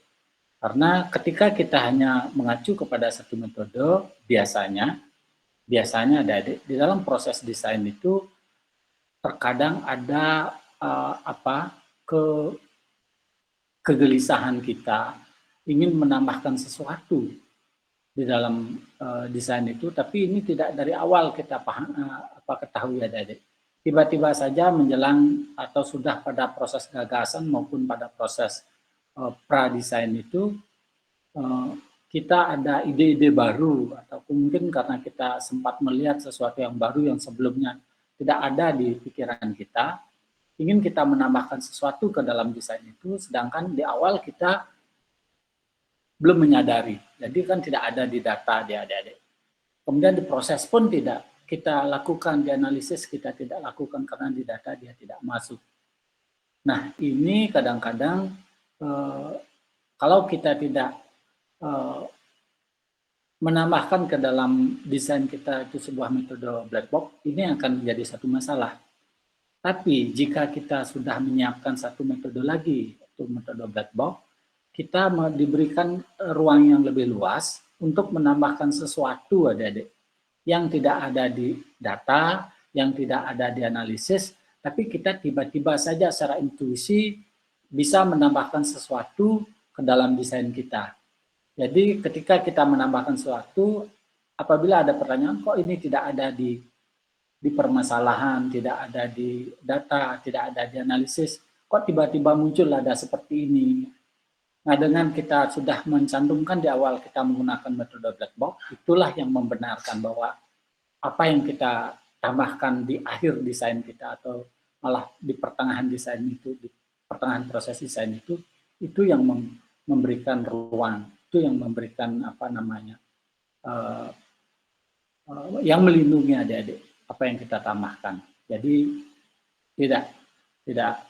Karena ketika kita hanya mengacu kepada satu metode, biasanya Adik-adik, di dalam proses desain itu terkadang ada kegelisahan kita ingin menambahkan sesuatu di dalam desain itu, tapi ini tidak dari awal kita ketahui, Adik-adik. Tiba-tiba saja menjelang atau sudah pada proses gagasan maupun pada proses pra-desain itu, kita ada ide-ide baru, atau mungkin karena kita sempat melihat sesuatu yang baru yang sebelumnya tidak ada di pikiran kita, ingin kita menambahkan sesuatu ke dalam desain itu, sedangkan di awal kita belum menyadari. Jadi kan tidak ada di data di Adik-adik. Kemudian di proses pun tidak kita lakukan, di analisis kita tidak lakukan karena di data dia tidak masuk. Nah, ini kadang-kadang kalau kita tidak menambahkan ke dalam desain kita itu sebuah metode black box, ini akan menjadi satu masalah. Tapi jika kita sudah menyiapkan satu metode lagi, yaitu metode black box, kita diberikan ruang yang lebih luas untuk menambahkan sesuatu, Adik-adik, yang tidak ada di data, yang tidak ada di analisis, tapi kita tiba-tiba saja secara intuisi bisa menambahkan sesuatu ke dalam desain kita. Jadi ketika kita menambahkan sesuatu, apabila ada pertanyaan, kok ini tidak ada di permasalahan, tidak ada di data, tidak ada di analisis, kok tiba-tiba muncul ada seperti ini. Nah, dengan kita sudah mencantumkan di awal kita menggunakan metode black box, itulah yang membenarkan bahwa apa yang kita tambahkan di akhir desain kita atau malah di pertengahan desain itu, di pertengahan proses desain itu yang memberikan ruang, itu yang memberikan yang melindungi Adik-adik apa yang kita tambahkan. Jadi tidak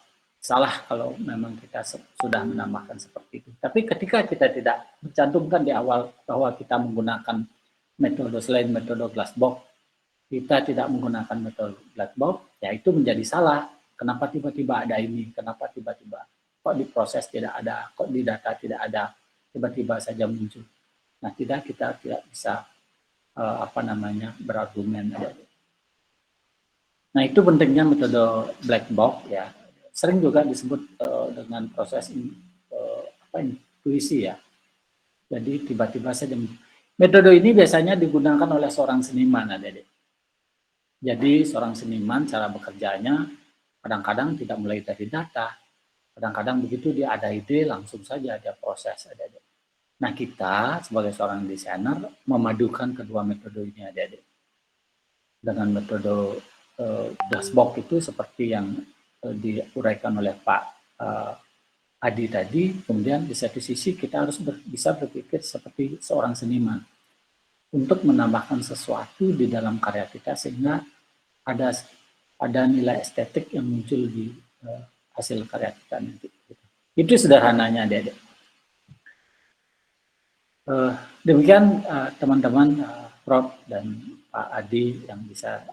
salah kalau memang kita sudah menambahkan seperti itu. Tapi ketika kita tidak mencantumkan di awal bahwa kita menggunakan metode selain metode Glassbox, kita tidak menggunakan metode Glassbox, ya itu menjadi salah. Kenapa tiba-tiba ada ini? Kenapa tiba-tiba? Kok di proses tidak ada? Kok di data tidak ada? Tiba-tiba saja muncul. Nah, kita tidak bisa berargumen. Nah, itu pentingnya metode black box, ya. Sering juga disebut dengan proses intuisi, ya. Jadi tiba-tiba saja. Metode ini biasanya digunakan oleh seorang seniman, Adik-adik. Jadi seorang seniman cara bekerjanya kadang-kadang tidak mulai dari data. Kadang-kadang begitu dia ada ide langsung saja dia proses, Adik-adik. Nah, kita sebagai seorang desainer memadukan kedua metode ini, Adik-adik. Dengan metode Glassbox itu seperti yang diuraikan oleh Pak Adi tadi, kemudian di satu sisi kita harus bisa berpikir seperti seorang seniman untuk menambahkan sesuatu di dalam karya kita sehingga ada nilai estetik yang muncul di hasil karya kita nanti. Itu sederhananya, Adik-adik. Demikian teman-teman, Prof dan Pak Adi yang bisa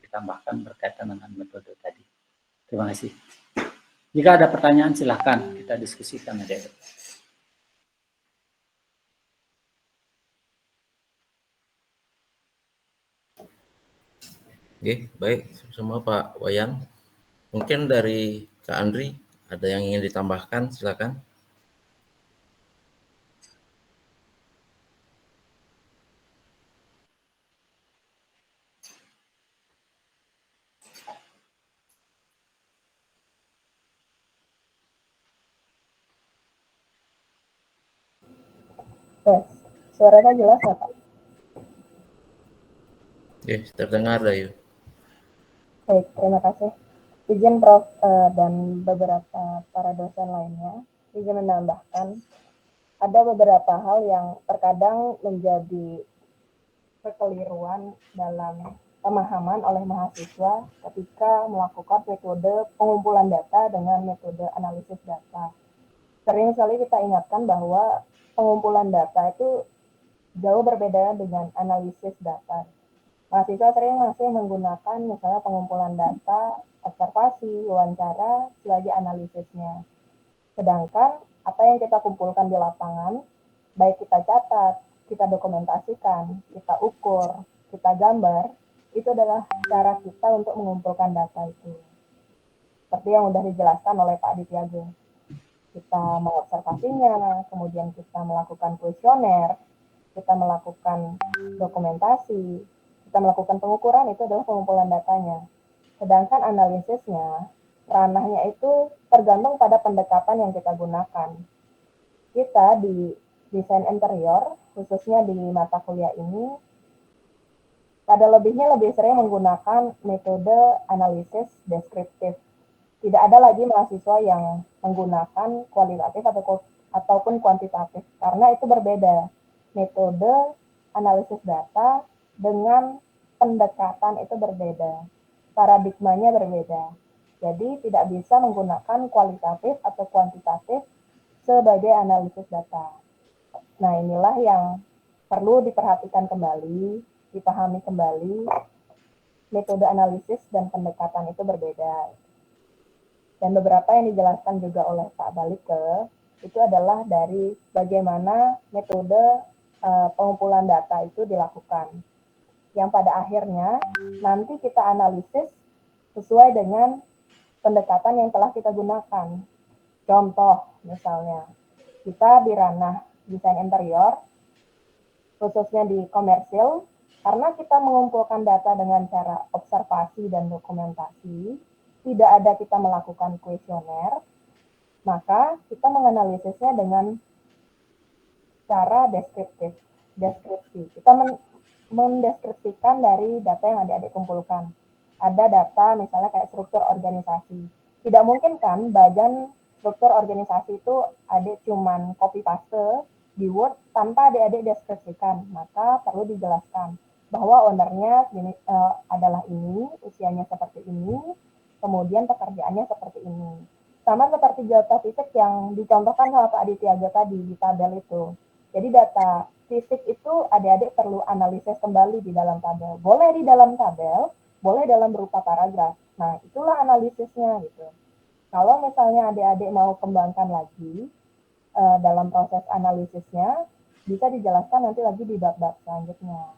ditambahkan berkaitan dengan metode tadi. Terima kasih. Jika ada pertanyaan silahkan kita diskusikan, Adik-adik. Oke, baik semua Pak Wayan. Mungkin dari Kak Andri Ada yang ingin ditambahkan? Silakan. Suaranya jelas ya Pak? Terdengar Dayu. Baik, terima kasih. Izin Prof dan beberapa para dosen lainnya, izin menambahkan ada beberapa hal yang terkadang menjadi kekeliruan dalam pemahaman oleh mahasiswa ketika melakukan metode pengumpulan data dengan metode analisis data. Sering sekali kita ingatkan bahwa pengumpulan data itu jauh berbeda dengan analisis data. Mahasiswa sering masih menggunakan misalnya pengumpulan data, observasi, wawancara sebagai analisisnya. Sedangkan apa yang kita kumpulkan di lapangan, baik kita catat, kita dokumentasikan, kita ukur, kita gambar, itu adalah cara kita untuk mengumpulkan data itu. Seperti yang sudah dijelaskan oleh Pak Adityago. Kita mengobservasinya, kemudian kita melakukan kuesioner, kita melakukan dokumentasi, kita melakukan pengukuran, itu adalah pengumpulan datanya. Sedangkan analisisnya, ranahnya itu tergantung pada pendekatan yang kita gunakan. Kita di desain interior, khususnya di mata kuliah ini, pada lebihnya lebih sering menggunakan metode analisis deskriptif. Tidak ada lagi mahasiswa yang menggunakan kualitatif ataupun kuantitatif, karena itu berbeda. Metode analisis data dengan pendekatan itu berbeda, paradigmanya berbeda. Jadi tidak bisa menggunakan kualitatif atau kuantitatif sebagai analisis data. Nah, inilah yang perlu diperhatikan kembali, dipahami kembali, metode analisis dan pendekatan itu berbeda. Dan beberapa yang dijelaskan juga oleh Pak Balike, itu adalah dari bagaimana metode pengumpulan data itu dilakukan. Yang pada akhirnya nanti kita analisis sesuai dengan pendekatan yang telah kita gunakan. Contoh misalnya, kita di ranah desain interior, khususnya di komersil, karena kita mengumpulkan data dengan cara observasi dan dokumentasi, tidak ada kita melakukan kuesioner, maka kita menganalisisnya dengan cara deskripsi. Kita mendeskripsikan dari data yang adik-adik kumpulkan. Ada data misalnya kayak struktur organisasi. Tidak mungkin kan bagian struktur organisasi itu adik cuman copy paste di Word tanpa adik-adik deskripsikan. Maka perlu dijelaskan bahwa ownernya adalah ini, usianya seperti ini, kemudian pekerjaannya seperti ini. Sama seperti data fisik yang dicontohkan sama Pak Adityago tadi di tabel itu. Jadi data fisik itu adik-adik perlu analisis kembali di dalam tabel. Boleh di dalam tabel, boleh dalam berupa paragraf. Nah, itulah analisisnya gitu. Kalau misalnya adik-adik mau kembangkan lagi dalam proses analisisnya, bisa dijelaskan nanti lagi di bab-bab selanjutnya.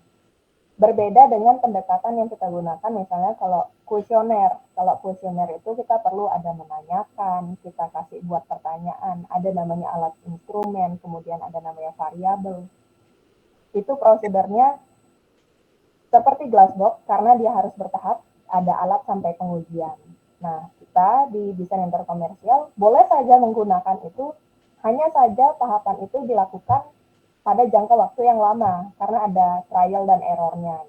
Berbeda dengan pendekatan yang kita gunakan, misalnya kalau kuesioner. Kalau kuesioner itu kita perlu ada menanyakan, kita kasih buat pertanyaan, ada namanya alat instrumen, kemudian ada namanya variabel. Itu prosedurnya seperti glassbox, karena dia harus bertahap, ada alat sampai pengujian. Nah, kita di desain interior komersial boleh saja menggunakan itu, hanya saja tahapan itu dilakukan pada jangka waktu yang lama, karena ada trial dan error-nya.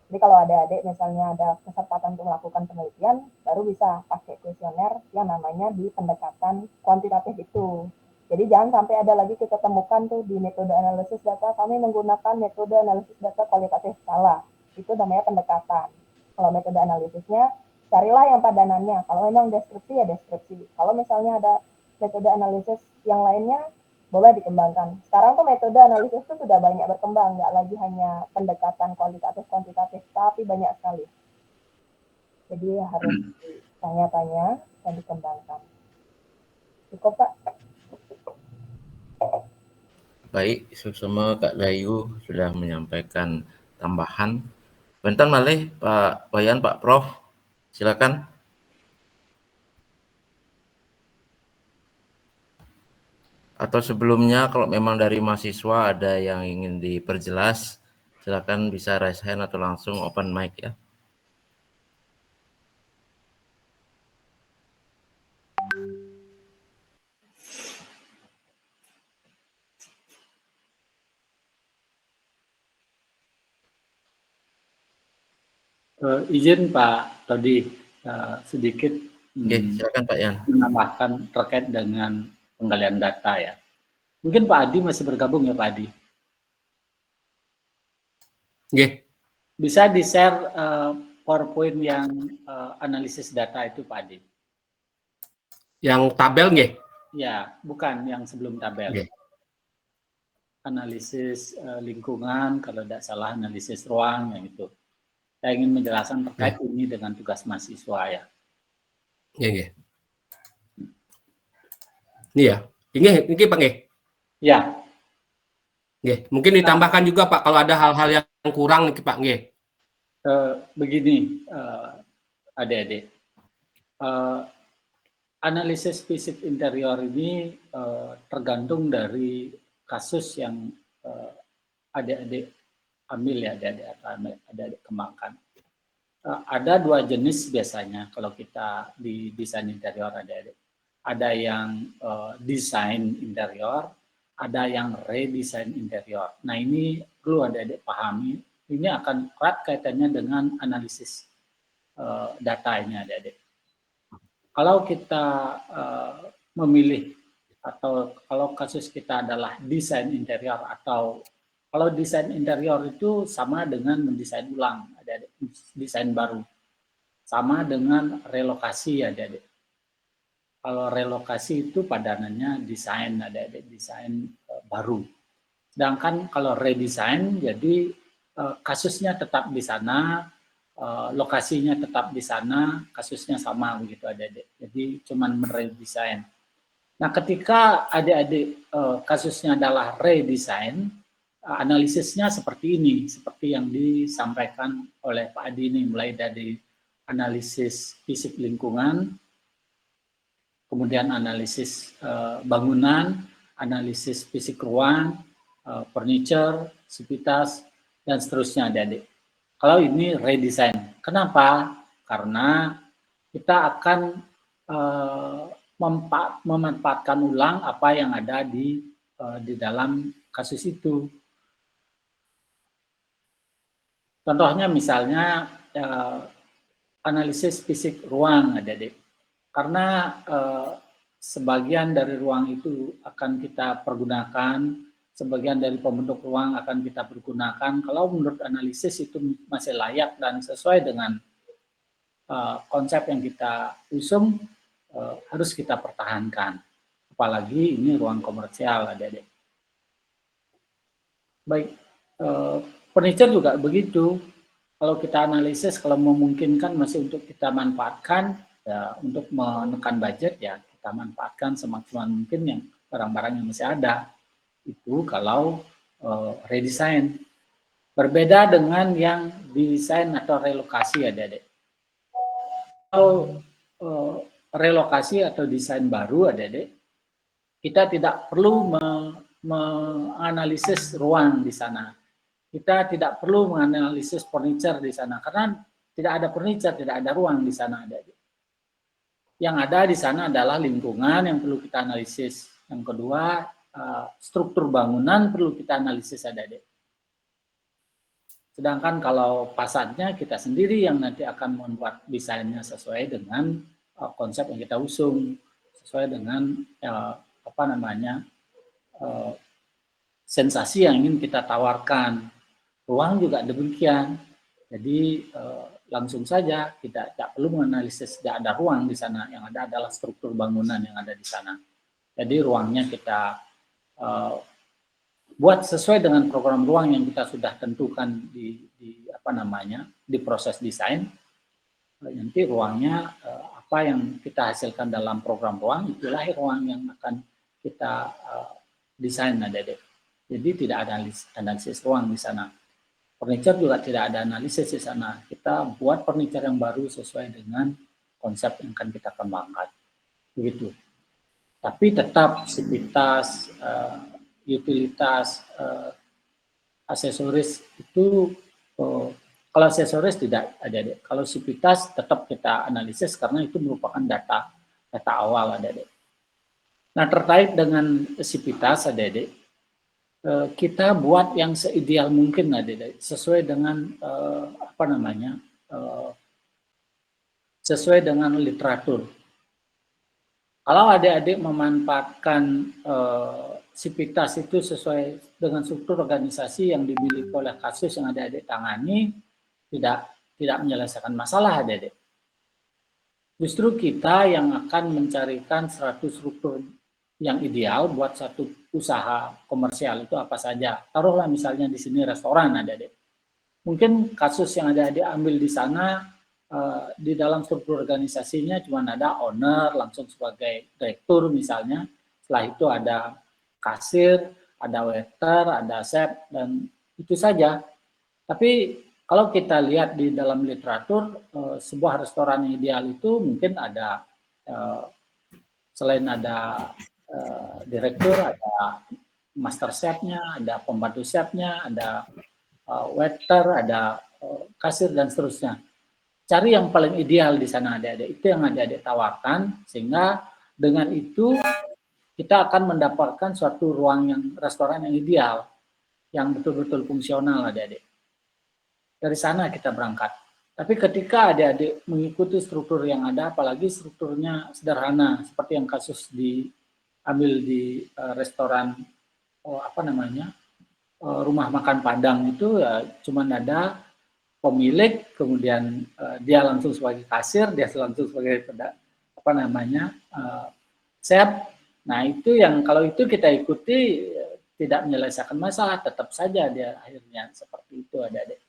Jadi kalau adik-adik misalnya ada kesempatan untuk melakukan penelitian, baru bisa pakai kuesioner yang namanya di pendekatan kuantitatif itu. Jadi jangan sampai ada lagi kita temukan tuh di metode analisis data, kami menggunakan metode analisis data kualitatif, salah. Itu namanya pendekatan. Kalau metode analisisnya, carilah yang padanannya. Kalau memang deskripsi ya deskripsi. Kalau misalnya ada metode analisis yang lainnya, boleh dikembangkan. Sekarang tuh metode analisis itu sudah banyak berkembang, nggak lagi hanya pendekatan kualitatif-kuantitatif, tapi banyak sekali. Jadi harus tanya-tanya dan dikembangkan. Cukup, Pak? Baik, sama Kak Dayu sudah menyampaikan tambahan. Bentar malih Pak Wayan, Pak Prof, silakan. Atau sebelumnya kalau memang dari mahasiswa ada yang ingin diperjelas, silakan bisa raise hand atau langsung open mic ya. Izin Pak Todi sedikit Oke, silakan Pak Yan. menambahkan terkait dengan penggalian data ya. Mungkin Pak Adi masih bergabung ya Pak Adi. Oke. Bisa di-share PowerPoint yang analisis data itu Pak Adi? Yang tabel nggih? Ya, bukan yang sebelum tabel. Oke. Analisis lingkungan, kalau tidak salah analisis ruang yang itu. Saya ingin menjelaskan terkait ini dengan tugas mahasiswa ya. Nggih. Iya. Ini Pak nggih. Ya. Nggih. Mungkin ditambahkan juga Pak kalau ada hal-hal yang kurang nih Pak nggih. Begini, adik-adik. Analisis fisik interior ini tergantung dari kasus yang adik-adik ambil ya, adik-adik kembangkan. Ada dua jenis biasanya kalau kita di desain interior adik-adik. Ada yang desain interior, ada yang redesign interior. Nah ini perlu adik-adik pahami, ini akan erat kaitannya dengan analisis data ini adik-adik. Kalau kita memilih atau kalau kasus kita adalah desain interior atau kalau desain interior itu sama dengan mendesain ulang, adik-adik, desain baru. Sama dengan relokasi adik-adik. Kalau relokasi itu padanannya desain, adik-adik, desain baru. Sedangkan kalau redesign, jadi kasusnya tetap di sana, lokasinya tetap di sana, kasusnya sama begitu adik-adik. Jadi cuman meredesign. Nah ketika adik-adik kasusnya adalah redesign, analisisnya seperti ini, seperti yang disampaikan oleh Pak Adi ini, mulai dari analisis fisik lingkungan, kemudian analisis bangunan, analisis fisik ruang, furniture, sivitas, dan seterusnya adik-adik. Kalau ini redesign, kenapa? Karena kita akan memanfaatkan ulang apa yang ada di dalam kasus itu. Contohnya misalnya analisis fisik ruang adik-adik. Karena sebagian dari ruang itu akan kita pergunakan, sebagian dari pembentuk ruang akan kita pergunakan. Kalau menurut analisis itu masih layak dan sesuai dengan konsep yang kita usung, harus kita pertahankan. Apalagi ini ruang komersial adik-adik. Baik, furniture juga begitu. Kalau kita analisis, kalau memungkinkan masih untuk kita manfaatkan, ya, untuk menekan budget, ya kita manfaatkan semaksimal mungkin yang barang-barang yang masih ada. Itu kalau redesign. Berbeda dengan yang desain atau relokasi adik-adik. Kalau relokasi atau desain baru adik-adik, kita tidak perlu menganalisis ruang di sana. Kita tidak perlu menganalisis furniture di sana karena tidak ada furniture, tidak ada ruang di sana adik-adik. Yang ada di sana adalah lingkungan yang perlu kita analisis. Yang kedua, struktur bangunan perlu kita analisis adik-adik. Sedangkan kalau fasadnya kita sendiri yang nanti akan membuat desainnya sesuai dengan konsep yang kita usung, sesuai dengan sensasi yang ingin kita tawarkan. Ruang juga demikian. Jadi langsung saja kita tidak perlu menganalisis tidak ada ruang di sana, yang ada adalah struktur bangunan yang ada di sana. Jadi ruangnya kita buat sesuai dengan program ruang yang kita sudah tentukan di proses desain. Nanti ruangnya apa yang kita hasilkan dalam program ruang, itulah ruang yang akan kita desain adik-adik. Jadi tidak ada analisis ruang di sana. Furniture juga tidak ada analisis di sana. Kita buat furniture yang baru sesuai dengan konsep yang akan kita kembangkan. Begitu. Tapi tetap sivitas, utilitas aksesoris itu, kalau aksesoris tidak ada. Kalau sivitas tetap kita analisis karena itu merupakan data awal adik-adik. Nah, terkait dengan sivitas adik-adik, kita buat yang seideal mungkin adik-adik, sesuai dengan sesuai dengan literatur. Kalau adik-adik memanfaatkan sivitas itu sesuai dengan struktur organisasi yang dimiliki oleh kasus yang adik-adik tangani, tidak menyelesaikan masalah adik-adik. Justru kita yang akan mencarikan suatu struktur yang ideal buat satu usaha komersial itu apa saja. Taruhlah misalnya di sini restoran adik-adik. Mungkin kasus yang adik-adik ambil di sana, di dalam struktur organisasinya cuma ada owner langsung sebagai direktur misalnya. Setelah itu ada kasir, ada waiter, ada chef, dan itu saja. Tapi kalau kita lihat di dalam literatur, sebuah restoran yang ideal itu mungkin ada, selain ada direktur, ada master chef-nya, ada pembantu chef-nya, ada waiter, ada kasir, dan seterusnya. Cari yang paling ideal di sana adik-adik, itu yang adik-adik tawarkan, sehingga dengan itu kita akan mendapatkan suatu ruang restoran yang ideal, yang betul-betul fungsional adik-adik. Dari sana kita berangkat. Tapi ketika adik-adik mengikuti struktur yang ada, apalagi strukturnya sederhana, seperti yang kasus diambil di restoran, rumah makan Padang itu, ya cuma ada pemilik, kemudian dia langsung sebagai kasir, dia langsung sebagai chef. Nah itu yang kalau itu kita ikuti tidak menyelesaikan masalah, tetap saja dia akhirnya seperti itu adik-adik.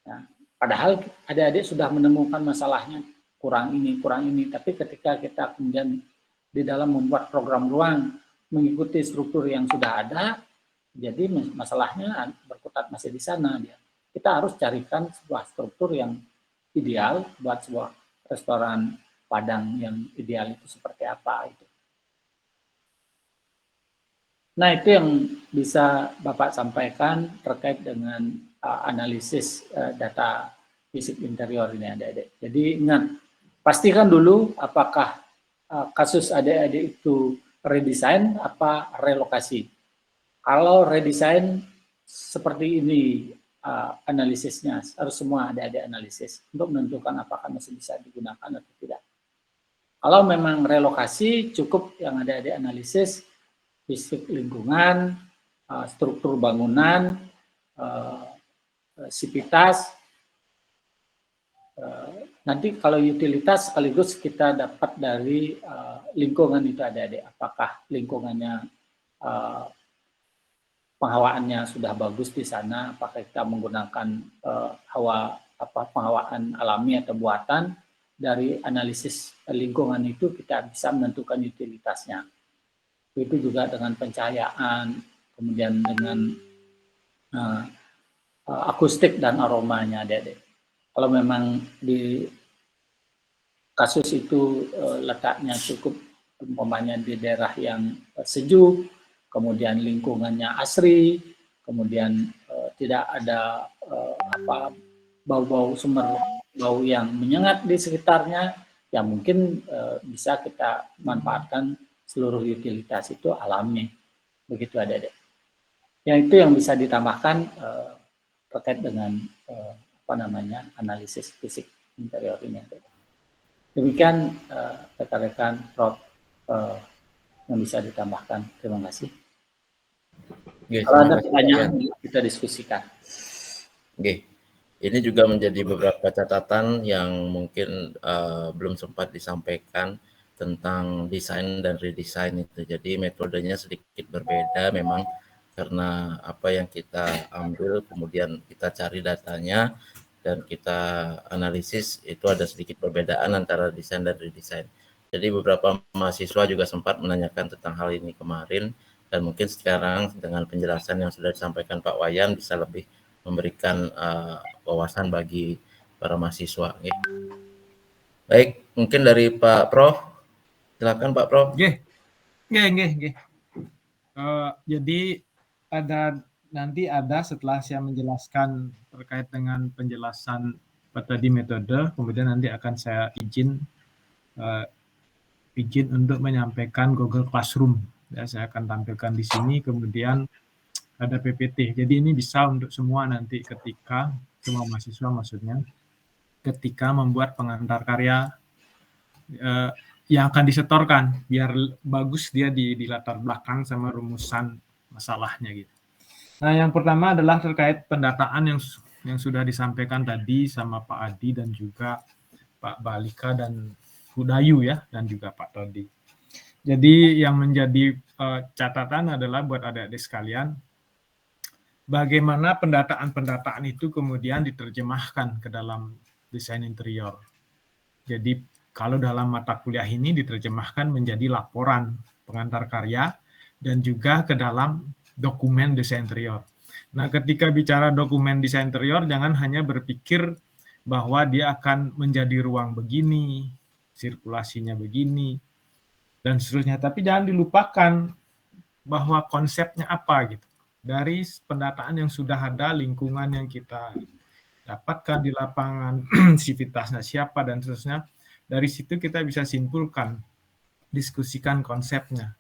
Nah, padahal adik-adik sudah menemukan masalahnya kurang ini, tapi ketika kita kemudian di dalam membuat program ruang mengikuti struktur yang sudah ada, jadi masalahnya berkutat masih di sana dia. Kita harus carikan sebuah struktur yang ideal buat sebuah restoran Padang yang ideal itu seperti apa itu. Nah, itu yang bisa Bapak sampaikan terkait dengan analisis data fisik interior ini adik-adik. Jadi ingat, pastikan dulu apakah kasus adik-adik itu redesign apa relokasi. Kalau redesign seperti ini analisisnya, harus semua adik-adik analisis untuk menentukan apakah masih bisa digunakan atau tidak. Kalau memang relokasi, cukup yang adik-adik analisis fisik lingkungan, struktur bangunan, sivitas. Nanti kalau utilitas sekaligus kita dapat dari lingkungan itu adik-adik. Apakah lingkungannya penghawaannya sudah bagus di sana? Apakah kita menggunakan penghawaan alami atau buatan? Dari analisis lingkungan itu kita bisa menentukan utilitasnya. Itu juga dengan pencahayaan, kemudian dengan akustik dan aromanya adik-adik. Kalau memang di kasus itu letaknya cukup umpamanya di daerah yang sejuk, kemudian lingkungannya asri, kemudian tidak ada bau-bau sumber bau yang menyengat di sekitarnya, ya mungkin bisa kita manfaatkan seluruh utilitas itu alami, begitu adik-adik. Yang itu yang bisa ditambahkan terkait dengan analisis fisik interior ini. Demikian rekan-rekan Prof yang bisa ditambahkan. Terima kasih. Kalau ada pertanyaan kita diskusikan. Oke. Ini juga menjadi beberapa catatan yang mungkin belum sempat disampaikan tentang desain dan redesign itu. Jadi metodenya sedikit berbeda memang karena apa yang kita ambil kemudian kita cari datanya dan kita analisis itu ada sedikit perbedaan antara desain dan redesign. Jadi beberapa mahasiswa juga sempat menanyakan tentang hal ini kemarin dan mungkin sekarang dengan penjelasan yang sudah disampaikan Pak Wayan bisa lebih memberikan wawasan bagi para mahasiswa. Ya. Baik, mungkin dari Pak Prof. Silakan Pak Prof. Nggih. Jadi nanti ada setelah saya menjelaskan terkait dengan penjelasan tadi metode, kemudian nanti akan saya izin untuk menyampaikan Google Classroom. Ya, saya akan tampilkan di sini, kemudian ada PPT. Jadi ini bisa untuk semua nanti ketika semua mahasiswa maksudnya ketika membuat pengantar karya yang akan disetorkan biar bagus dia di latar belakang sama rumusan masalahnya gitu. Nah, yang pertama adalah terkait pendataan yang sudah disampaikan tadi sama Pak Adi dan juga Pak Balika dan Hudayu ya, dan juga Pak Todi. Jadi yang menjadi catatan adalah buat adik-adik sekalian, bagaimana pendataan-pendataan itu kemudian diterjemahkan ke dalam desain interior. Jadi kalau dalam mata kuliah ini diterjemahkan menjadi laporan pengantar karya dan juga ke dalam dokumen desain interior. Nah, ketika bicara dokumen desain interior, jangan hanya berpikir bahwa dia akan menjadi ruang begini, sirkulasinya begini, dan seterusnya. Tapi jangan dilupakan bahwa konsepnya apa gitu. Dari pendataan yang sudah ada, lingkungan yang kita dapatkan di lapangan, sivitasnya siapa, dan seterusnya. Dari situ kita bisa simpulkan, diskusikan konsepnya.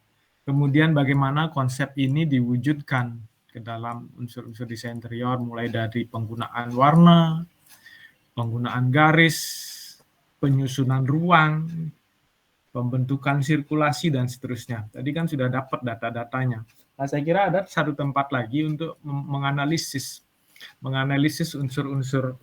Kemudian bagaimana konsep ini diwujudkan ke dalam unsur-unsur desain interior, mulai dari penggunaan warna, penggunaan garis, penyusunan ruang, pembentukan sirkulasi, dan seterusnya. Tadi kan sudah dapat data-datanya. Nah, saya kira ada satu tempat lagi untuk menganalisis unsur-unsur,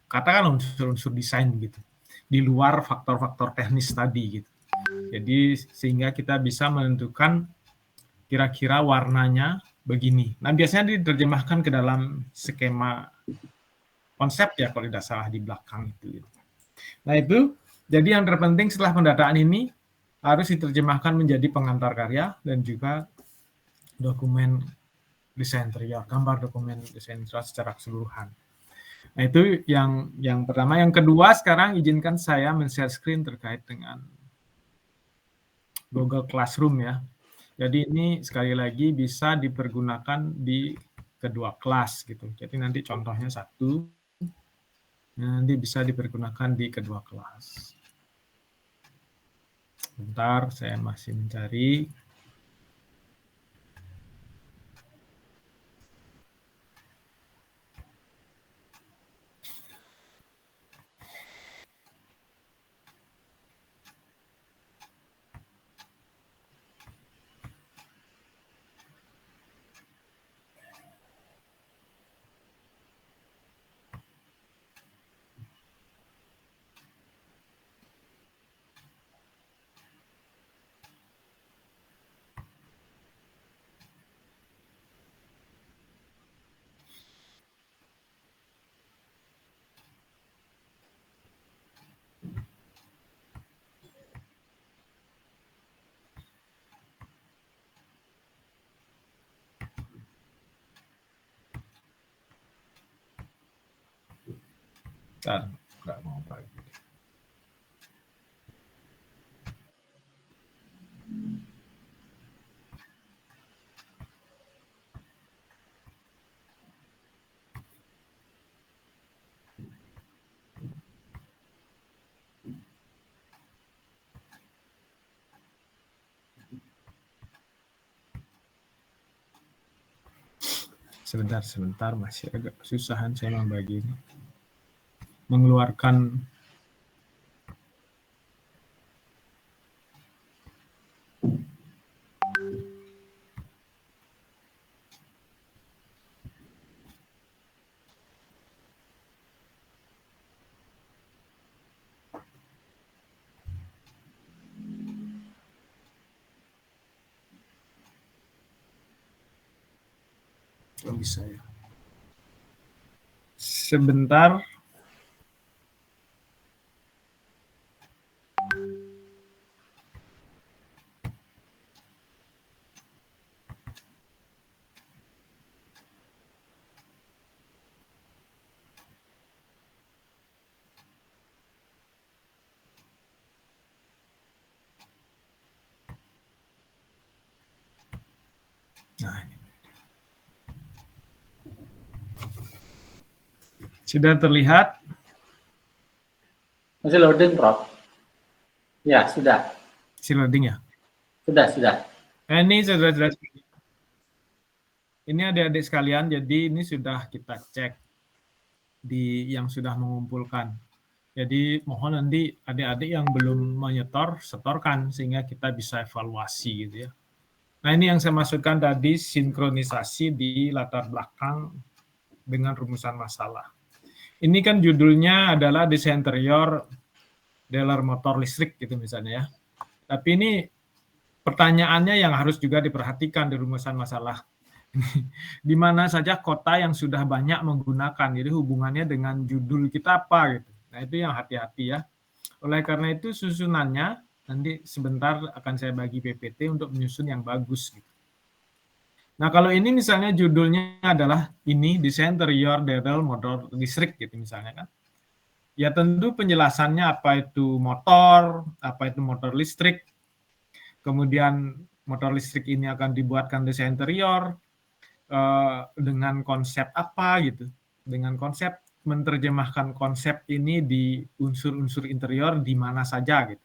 katakan unsur-unsur desain gitu, di luar faktor-faktor teknis tadi gitu. Jadi sehingga kita bisa menentukan kira-kira warnanya begini. Nah, biasanya diterjemahkan ke dalam skema konsep ya kalau tidak salah di belakang itu. Nah, itu jadi yang terpenting setelah pendataan ini harus diterjemahkan menjadi pengantar karya dan juga dokumen desain interior, gambar dokumen desain interior secara keseluruhan. Nah, itu yang pertama. Yang kedua, sekarang izinkan saya men-share screen terkait dengan Google Classroom ya. Jadi ini sekali lagi bisa dipergunakan di kedua kelas gitu. Jadi nanti contohnya satu, nanti bisa dipergunakan di kedua kelas. Bentar, saya masih mencari. Bentar, nggak mau bagi. Sebentar, masih agak kesusahan saya membagi ini. Mengeluarkan bisa ya. Sebentar. Nah, ini. Sudah terlihat? Masih loading, Prof. Ya, sudah. Si loading ya? Sudah. Ini saudara-saudara, ini adik-adik sekalian, jadi ini sudah kita cek di yang sudah mengumpulkan. Jadi mohon nanti adik-adik yang belum menyetor, setorkan sehingga kita bisa evaluasi gitu ya. Nah ini yang saya maksudkan tadi, sinkronisasi di latar belakang dengan rumusan masalah. Ini kan judulnya adalah desain interior dealer motor listrik gitu misalnya ya. Tapi ini pertanyaannya yang harus juga diperhatikan di rumusan masalah. Di mana saja kota yang sudah banyak menggunakan, jadi hubungannya dengan judul kita apa gitu. Nah itu yang hati-hati ya. Oleh karena itu susunannya nanti sebentar akan saya bagi PPT untuk menyusun yang bagus gitu. Nah kalau ini misalnya judulnya adalah ini desain interior dealer motor listrik gitu misalnya kan. Ya tentu penjelasannya apa itu motor listrik, kemudian motor listrik ini akan dibuatkan desain interior dengan konsep apa gitu, dengan konsep menerjemahkan konsep ini di unsur-unsur interior di mana saja gitu.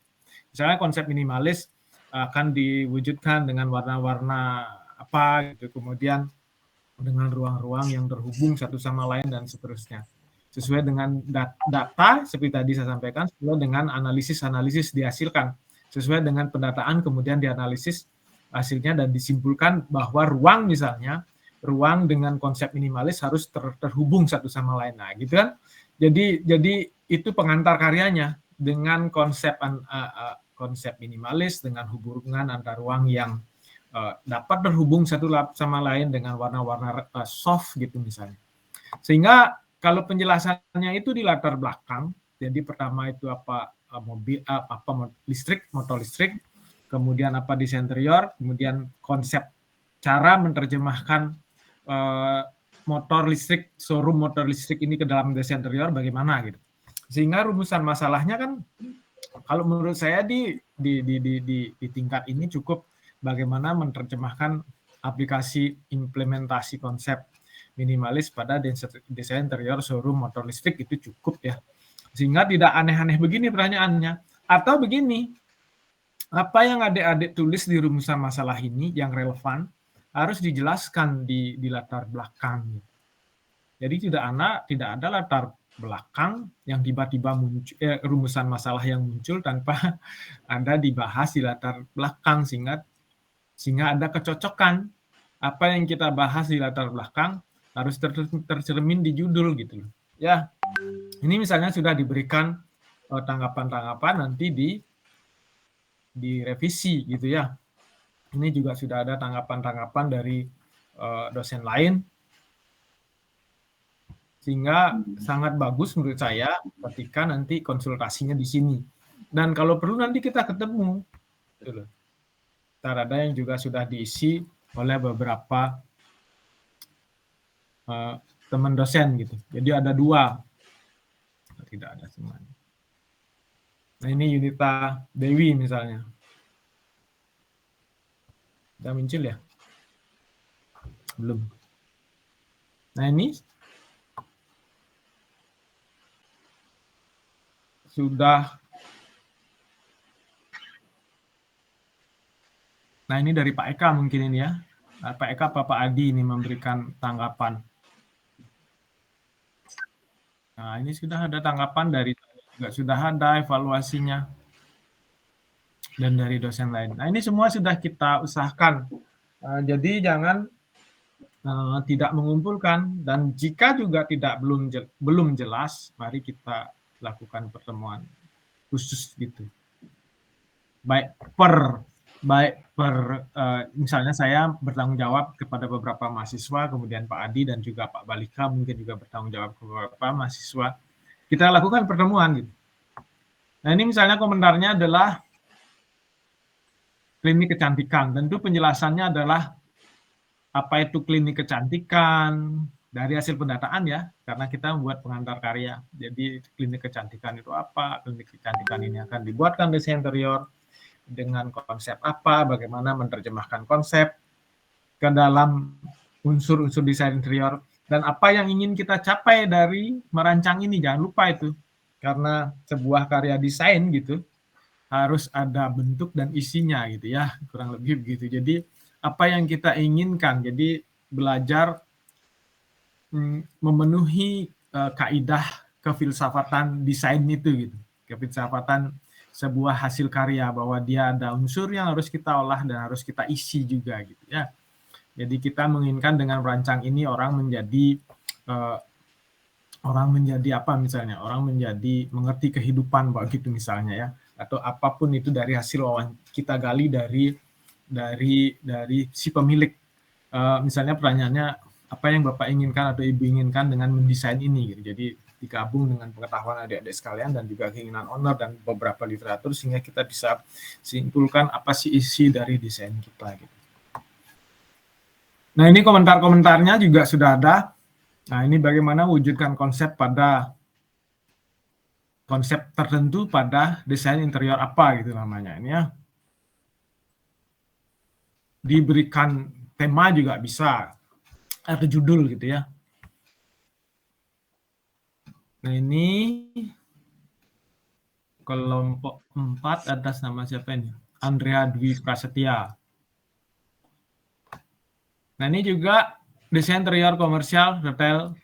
Misalnya konsep minimalis akan diwujudkan dengan warna-warna apa gitu, kemudian dengan ruang-ruang yang terhubung satu sama lain dan seterusnya. Sesuai dengan data seperti tadi saya sampaikan, sesuai dengan analisis dihasilkan, sesuai dengan pendataan kemudian dianalisis hasilnya dan disimpulkan bahwa ruang misalnya, ruang dengan konsep minimalis harus terhubung satu sama lain. Nah, gitu kan. Jadi itu pengantar karyanya dengan konsep minimalis dengan hubungan antar ruang yang dapat terhubung satu sama lain dengan warna-warna soft gitu misalnya. Sehingga kalau penjelasannya itu di latar belakang, jadi pertama itu apa mobil, listrik, motor listrik, kemudian apa desain interior, kemudian konsep cara menerjemahkan motor listrik, showroom motor listrik ini ke dalam desain interior bagaimana gitu. Sehingga rumusan masalahnya kan kalau menurut saya di tingkat ini cukup bagaimana menerjemahkan aplikasi implementasi konsep minimalis pada desain interior showroom motor listrik itu cukup ya. Sehingga tidak aneh-aneh begini pertanyaannya. Atau begini, apa yang adik-adik tulis di rumusan masalah ini yang relevan harus dijelaskan di latar belakang. Jadi tidak ada latar belakang yang tiba-tiba muncul, rumusan masalah yang muncul tanpa ada dibahas di latar belakang sehingga ada kecocokan. Apa yang kita bahas di latar belakang harus tercermin di judul gitu loh. Ya, ini misalnya sudah diberikan tanggapan-tanggapan nanti di revisi gitu ya. Ini juga sudah ada tanggapan-tanggapan dari dosen lain. Sehingga sangat bagus menurut saya ketika nanti konsultasinya di sini. Dan kalau perlu nanti kita ketemu. Gitu loh. Ada yang juga sudah diisi oleh beberapa teman dosen gitu. Jadi ada 2. Tidak ada semuanya. Nah ini Yunita Dewi misalnya. Sudah muncul ya? Belum. Nah ini sudah. Nah ini dari Pak Eka mungkin ini ya. Pak Eka, Pak Adi ini memberikan tanggapan. Nah ini sudah ada tanggapan dari juga sudah ada evaluasinya dan dari dosen lain. Nah ini semua sudah kita usahakan. Jadi jangan tidak mengumpulkan dan jika juga belum jelas, mari kita lakukan pertemuan khusus gitu. Baik per misalnya saya bertanggung jawab kepada beberapa mahasiswa, kemudian Pak Adi dan juga Pak Balika mungkin juga bertanggung jawab kepada beberapa mahasiswa. Kita lakukan pertemuan gitu. Nah ini misalnya komentarnya adalah klinik kecantikan. Tentu penjelasannya adalah apa itu klinik kecantikan dari hasil pendataan ya, karena kita membuat pengantar karya. Jadi klinik kecantikan itu apa? Klinik kecantikan ini akan dibuatkan desain interior dengan konsep apa, bagaimana menerjemahkan konsep, ke dalam unsur-unsur desain interior dan apa yang ingin kita capai dari merancang ini. Jangan lupa itu, karena sebuah karya desain gitu harus ada bentuk dan isinya gitu ya, kurang lebih begitu. Jadi apa yang kita inginkan, jadi belajar memenuhi kaidah kefilsafatan desain itu gitu, kefilsafatan sebuah hasil karya, bahwa dia ada unsur yang harus kita olah dan harus kita isi juga gitu ya. Jadi kita menginginkan dengan merancang ini orang menjadi apa misalnya, orang menjadi mengerti kehidupan begitu misalnya ya, atau apapun itu dari hasil kita gali dari si pemilik. Misalnya pertanyaannya, apa yang Bapak inginkan atau Ibu inginkan dengan mendesain ini gitu. Jadi digabung dengan pengetahuan adik-adik sekalian dan juga keinginan owner dan beberapa literatur, sehingga kita bisa simpulkan apa sih isi dari desain kita gitu. Nah, ini komentar-komentarnya juga sudah ada. Nah, ini bagaimana wujudkan konsep tertentu pada desain interior apa gitu namanya ini ya. Diberikan tema juga bisa, atau judul gitu ya. Nah, ini kelompok 4 atas nama siapa ini? Andrea Dwi Prasetya. Nah, ini juga desain interior komersial, retail,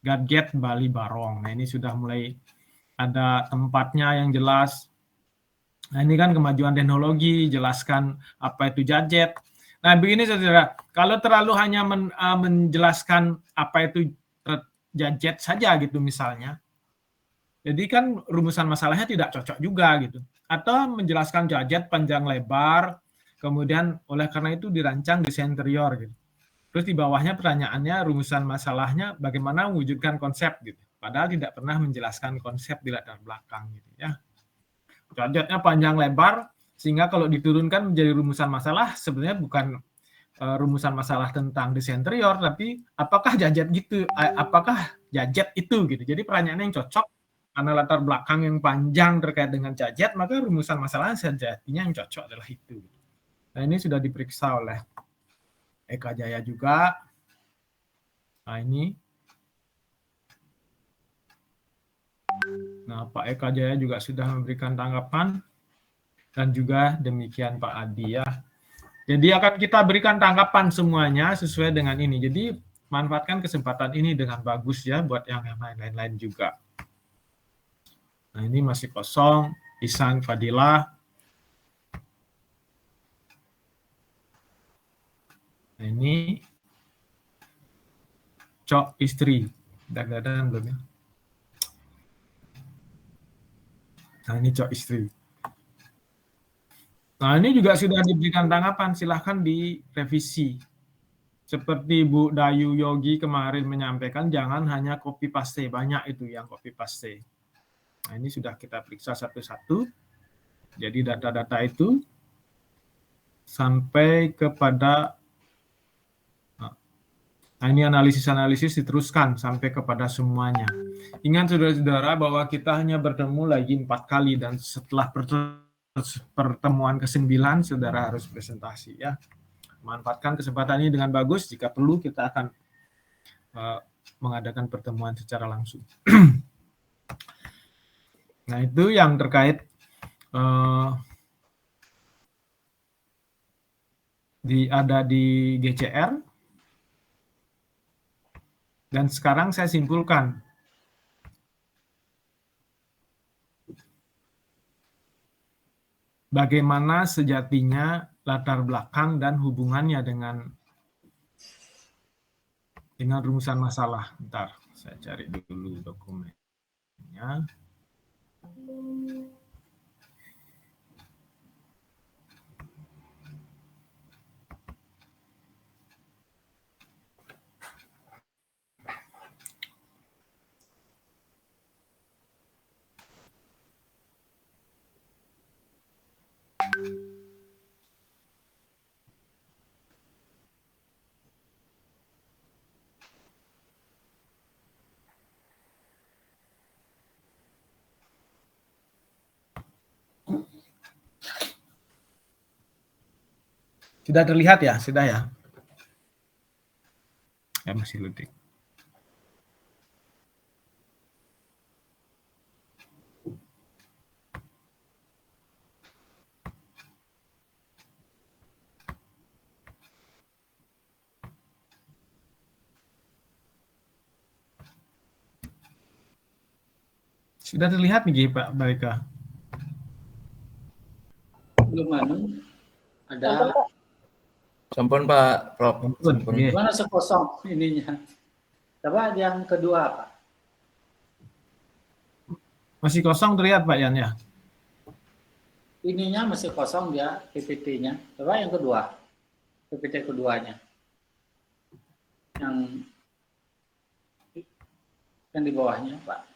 gadget, Bali Barong. Nah, ini sudah mulai ada tempatnya yang jelas. Nah, ini kan kemajuan teknologi, jelaskan apa itu gadget. Nah, begini saudara, kalau terlalu hanya menjelaskan apa itu gadget saja gitu misalnya, jadi kan rumusan masalahnya tidak cocok juga gitu. Atau menjelaskan gadget panjang lebar, kemudian oleh karena itu dirancang desain interior gitu. Terus di bawahnya pertanyaannya, rumusan masalahnya bagaimana mewujudkan konsep gitu. Padahal tidak pernah menjelaskan konsep di latar belakang gitu ya. Gadgetnya panjang lebar, sehingga kalau diturunkan menjadi rumusan masalah, sebenarnya bukan rumusan masalah tentang desain interior, tapi apakah gadget gitu, apakah gadget itu gitu. Jadi pertanyaannya yang cocok, karena latar belakang yang panjang terkait dengan gadget, maka rumusan masalahnya sejatinya yang cocok adalah itu. Nah, ini sudah diperiksa oleh Eka Jaya juga. Nah, ini. Nah, Pak Eka Jaya juga sudah memberikan tanggapan. Dan juga demikian Pak Adi ya. Jadi akan kita berikan tanggapan semuanya sesuai dengan ini. Jadi manfaatkan kesempatan ini dengan bagus ya buat yang lain-lain juga. Nah, ini masih kosong. Ihsan Fadilah. Nah, ini Cok Istri. Dadan belum ya? Nah, ini Cok Istri. Nah, ini juga sudah diberikan tanggapan, silahkan direvisi. Seperti Bu Dayu Yogi kemarin menyampaikan, jangan hanya copy paste, banyak itu yang copy paste. Nah, ini sudah kita periksa satu-satu. Jadi data-data itu sampai kepada, nah ini analisis-analisis diteruskan sampai kepada semuanya. Ingat saudara-saudara bahwa kita hanya bertemu lagi 4 kali, dan setelah pertemuan ke-9 saudara harus presentasi ya. Manfaatkan kesempatan ini dengan bagus. Jika perlu kita akan mengadakan pertemuan secara langsung. Nah, itu yang terkait ada di GCR. Dan sekarang saya simpulkan. Bagaimana sejatinya latar belakang dan hubungannya dengan rumusan masalah. Bentar, saya cari dulu dokumennya. Sudah terlihat ya? Sudah ya? Ya, masih loading. Sudah terlihat nih Pak Barika? Belum anu, ada Sampun, Pak. Sampun Pak Prof. Sampun, Sampun. nggih. mana sekosong ininya. Coba yang kedua Pak. Masih kosong terlihat Pak Yan ya? Ininya masih kosong dia, PPT-nya. Coba yang kedua, PPT keduanya. Yang di bawahnya Pak.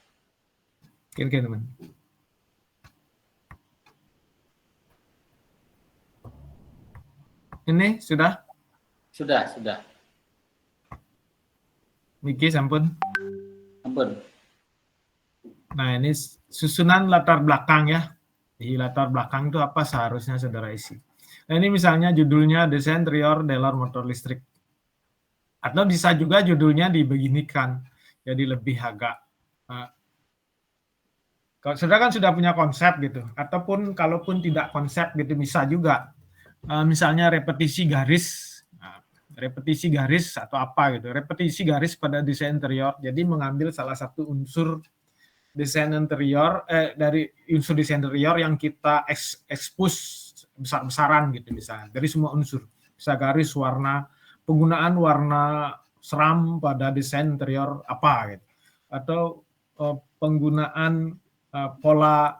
Oke teman. Ini sudah? Sudah. Niki sampun. Ampun. Nah, ini susunan latar belakang ya. Di latar belakang itu apa seharusnya saudara isi. Nah, ini misalnya judulnya desain interior dealer motor listrik. Atau bisa juga judulnya dibeginikan. Jadi lebih agak kalau saudara kan sudah punya konsep gitu. Ataupun kalaupun tidak konsep gitu bisa juga. Misalnya repetisi garis. Repetisi garis atau apa gitu. Repetisi garis pada desain interior. Jadi mengambil salah satu unsur desain interior dari unsur desain interior yang kita ekspos besar-besaran gitu misalnya dari semua unsur, bisa garis, warna, penggunaan warna seram pada desain interior apa gitu, atau penggunaan pola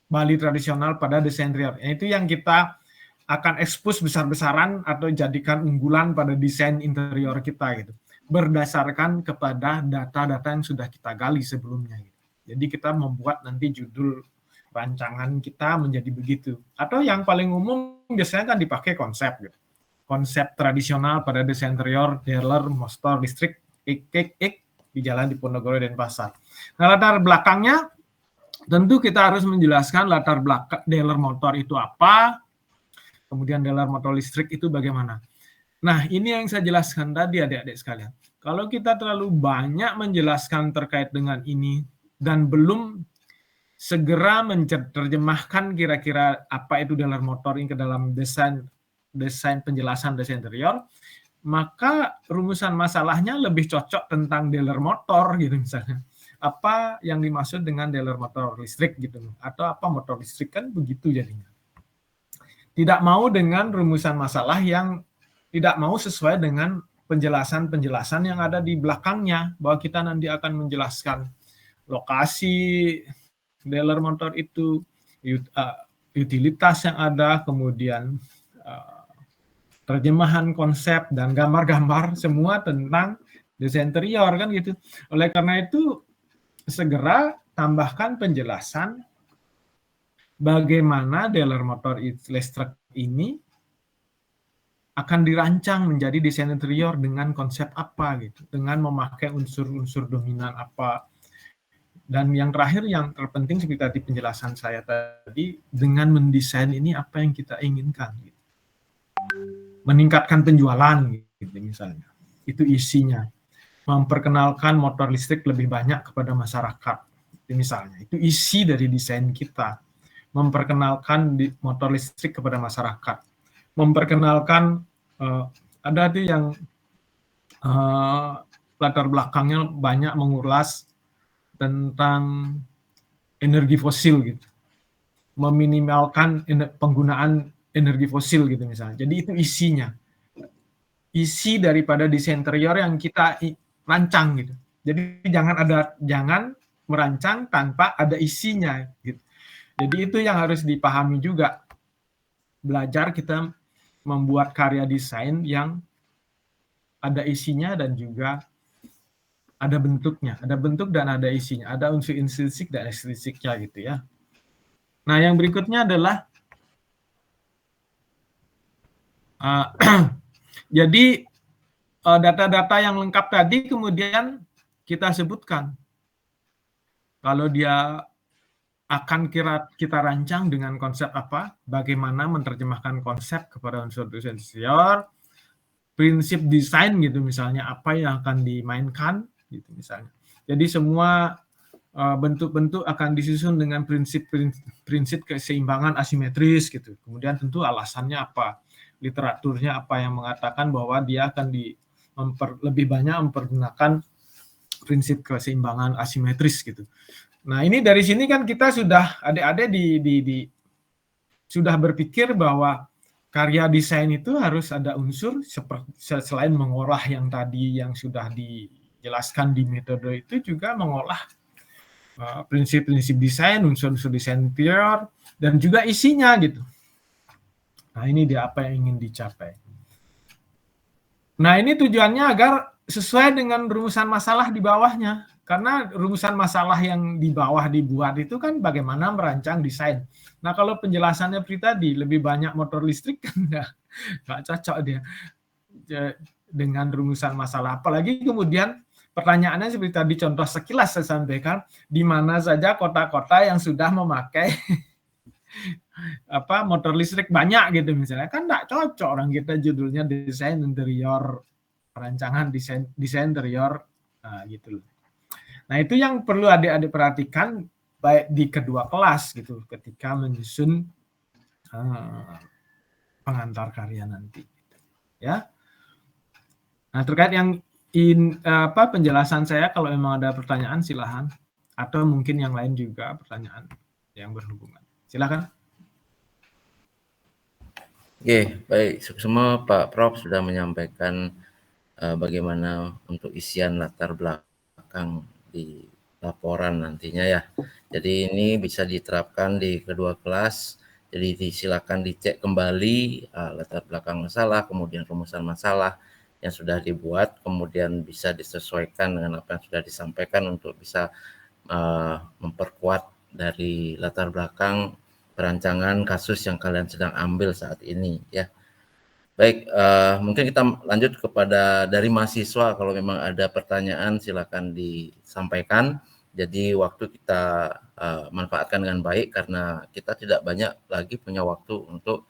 Bali tradisional pada desain interior. Itu yang kita akan ekspos besar-besaran atau jadikan unggulan pada desain interior kita gitu, berdasarkan kepada data-data yang sudah kita gali sebelumnya. Jadi kita membuat nanti judul rancangan kita menjadi begitu. Atau yang paling umum biasanya kan dipakai konsep gitu. Konsep tradisional pada desain interior dealer motor listrik di Jalan Diponegoro Denpasar. Nah, latar belakangnya tentu kita harus menjelaskan latar belakang dealer motor itu apa, kemudian dealer motor listrik itu bagaimana. Nah, ini yang saya jelaskan tadi adik-adik sekalian. Kalau kita terlalu banyak menjelaskan terkait dengan ini dan belum segera menerjemahkan kira-kira apa itu dealer motoring ke dalam desain penjelasan desain interior, maka rumusan masalahnya lebih cocok tentang dealer motor gitu misalnya. Apa yang dimaksud dengan dealer motor listrik gitu, atau apa motor listrik, kan begitu jadinya. Tidak mau dengan rumusan masalah yang tidak mau sesuai dengan penjelasan-penjelasan yang ada di belakangnya, bahwa kita nanti akan menjelaskan lokasi dealer motor itu, utilitas yang ada, kemudian terjemahan konsep dan gambar-gambar semua tentang desain interior kan gitu. Oleh karena itu segera tambahkan penjelasan bagaimana dealer motor listrik ini akan dirancang menjadi desain interior dengan konsep apa gitu, dengan memakai unsur-unsur dominan apa. Dan yang terakhir yang terpenting seperti tadi penjelasan saya tadi, dengan mendesain ini apa yang kita inginkan gitu. Meningkatkan penjualan gitu misalnya. Itu isinya. Memperkenalkan motor listrik lebih banyak kepada masyarakat. Misalnya, itu isi dari desain kita. Memperkenalkan motor listrik kepada masyarakat. Memperkenalkan ada tuh yang latar belakangnya banyak mengulas tentang energi fosil gitu, meminimalkan penggunaan energi fosil gitu misalnya. Jadi itu isinya, isi daripada desain interior yang kita rancang gitu. Jadi jangan merancang tanpa ada isinya gitu. Jadi itu yang harus dipahami juga. Belajar kita membuat karya desain yang ada isinya dan juga ada bentuknya, ada bentuk dan ada isinya, ada unsur intrinsik dan ekstrinsiknya gitu ya. Nah, yang berikutnya adalah jadi data-data yang lengkap tadi kemudian kita sebutkan. Kalau dia akan kita rancang dengan konsep apa, bagaimana menerjemahkan konsep kepada unsur desain interior, prinsip desain gitu misalnya, apa yang akan dimainkan gitu misalnya. Jadi semua bentuk-bentuk akan disusun dengan prinsip keseimbangan asimetris gitu. Kemudian tentu alasannya apa, literaturnya apa yang mengatakan bahwa dia akan lebih banyak mempergunakan prinsip keseimbangan asimetris gitu. Nah ini dari sini kan kita sudah adik-adik sudah berpikir bahwa karya desain itu harus ada unsur seperti selain mengolah yang tadi yang sudah dijelaskan di metode itu juga mengolah prinsip-prinsip desain, unsur-unsur desain interior, dan juga isinya gitu. Nah ini dia apa yang ingin dicapai. Nah ini tujuannya agar sesuai dengan rumusan masalah di bawahnya. Karena rumusan masalah yang di bawah dibuat itu kan bagaimana merancang desain. Nah kalau penjelasannya tadi lebih banyak motor listrik kan nggak cocok dia dengan rumusan masalah. Apalagi kemudian pertanyaannya seperti tadi contoh sekilas saya sampaikan, di mana saja kota-kota yang sudah memakai motor listrik banyak gitu misalnya, kan nggak cocok orang kita judulnya desain interior, perancangan desain interior gitu loh. Nah itu yang perlu adik-adik perhatikan baik di kedua kelas gitu ketika menyusun pengantar karya nanti ya. Nah terkait yang penjelasan saya, kalau memang ada pertanyaan silahkan, atau mungkin yang lain juga pertanyaan yang berhubungan, silakan. Oke, baik. Semua Pak Prof sudah menyampaikan bagaimana untuk isian latar belakang di laporan nantinya ya. Jadi ini bisa diterapkan di kedua kelas. Jadi silakan dicek kembali latar belakang masalah, kemudian rumusan masalah yang sudah dibuat, kemudian bisa disesuaikan dengan apa yang sudah disampaikan untuk bisa memperkuat dari latar belakang perancangan kasus yang kalian sedang ambil saat ini ya. Baik, mungkin kita lanjut kepada dari mahasiswa. Kalau memang ada pertanyaan silakan disampaikan. Jadi waktu kita manfaatkan dengan baik karena kita tidak banyak lagi punya waktu untuk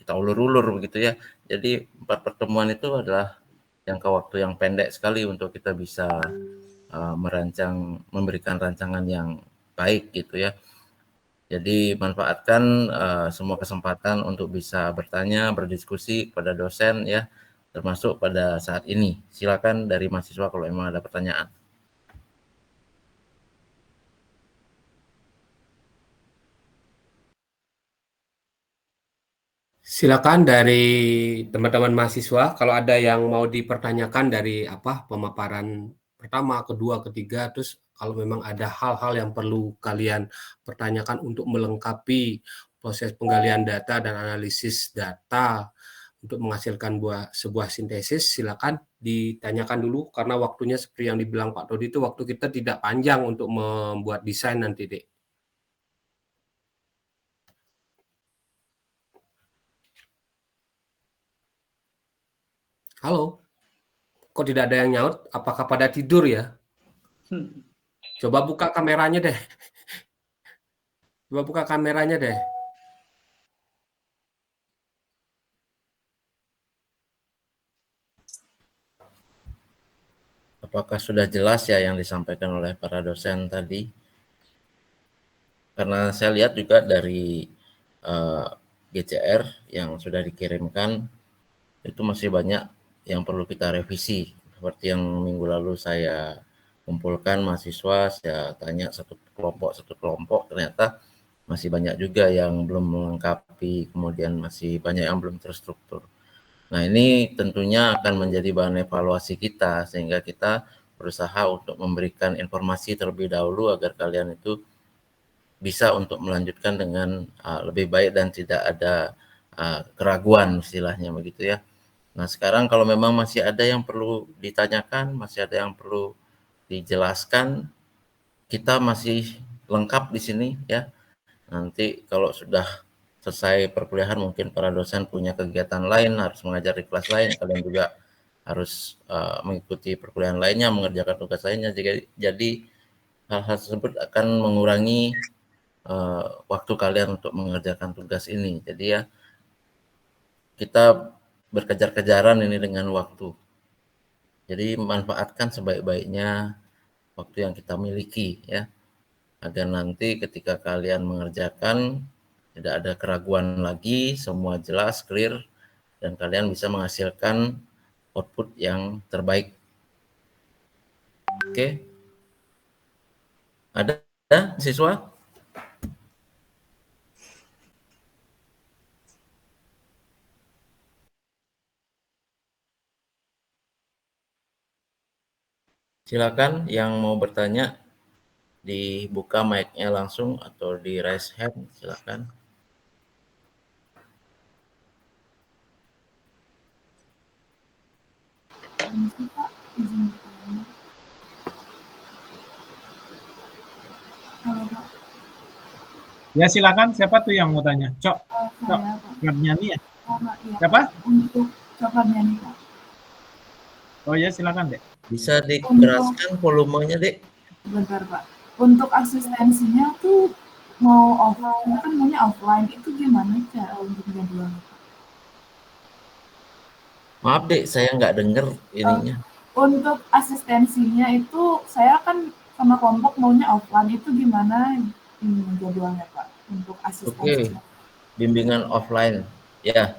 kita ulur-ulur begitu ya. Jadi 4 pertemuan itu adalah jangka waktu yang pendek sekali untuk kita bisa memberikan rancangan yang baik gitu ya. Jadi manfaatkan semua kesempatan untuk bisa bertanya, berdiskusi kepada dosen ya, termasuk pada saat ini. Silakan dari mahasiswa kalau memang ada pertanyaan. Silakan dari teman-teman mahasiswa kalau ada yang mau dipertanyakan dari pemaparan pertama, kedua, ketiga, terus kalau memang ada hal-hal yang perlu kalian pertanyakan untuk melengkapi proses penggalian data dan analisis data untuk menghasilkan sebuah sintesis, silakan ditanyakan dulu karena waktunya seperti yang dibilang Pak Dodi itu waktu kita tidak panjang untuk membuat desain nanti, Dek. Halo, kok tidak ada yang nyaut? Apakah pada tidur ya? Coba buka kameranya deh. Coba buka kameranya deh. Apakah sudah jelas ya yang disampaikan oleh para dosen tadi? Karena saya lihat juga dari GCR yang sudah dikirimkan itu masih banyak yang perlu kita revisi. Seperti yang minggu lalu saya kumpulkan mahasiswa, saya tanya satu kelompok, ternyata masih banyak juga yang belum melengkapi, kemudian masih banyak yang belum terstruktur. Nah ini tentunya akan menjadi bahan evaluasi kita, sehingga kita berusaha untuk memberikan informasi terlebih dahulu agar kalian itu bisa untuk melanjutkan dengan lebih baik dan tidak ada keraguan istilahnya begitu ya. Nah sekarang kalau memang masih ada yang perlu ditanyakan, masih ada yang perlu dijelaskan, kita masih lengkap di sini ya. Nanti kalau sudah selesai perkuliahan mungkin para dosen punya kegiatan lain, harus mengajar di kelas lain, kalian juga harus mengikuti perkuliahan lainnya, mengerjakan tugas lainnya. Jadi hal-hal tersebut akan mengurangi waktu kalian untuk mengerjakan tugas ini. Jadi ya kita berkejar-kejaran ini dengan waktu. Jadi manfaatkan sebaik-baiknya waktu yang kita miliki ya, agar nanti ketika kalian mengerjakan tidak ada keraguan lagi, semua jelas, clear, dan kalian bisa menghasilkan output yang terbaik. Oke. Ada siswa? Silakan yang mau bertanya, dibuka mic-nya langsung atau di raise hand, silakan. Ya silakan, siapa tuh yang mau tanya? Cok, nyanyi ya? Siapa? Untuk Coklat nyanyi, Pak. Oh ya silakan Dek. Bisa dikeraskan volumenya Dek? Bentar Pak. Untuk asistensinya tuh mau offline, kan maunya offline, itu gimana cara untuk jadwalnya? Maaf Dek, saya nggak denger ininya. Untuk asistensinya itu saya kan sama kelompok maunya offline, itu gimana jadwalnya Pak untuk asistensinya? Oke, bimbingan offline ya.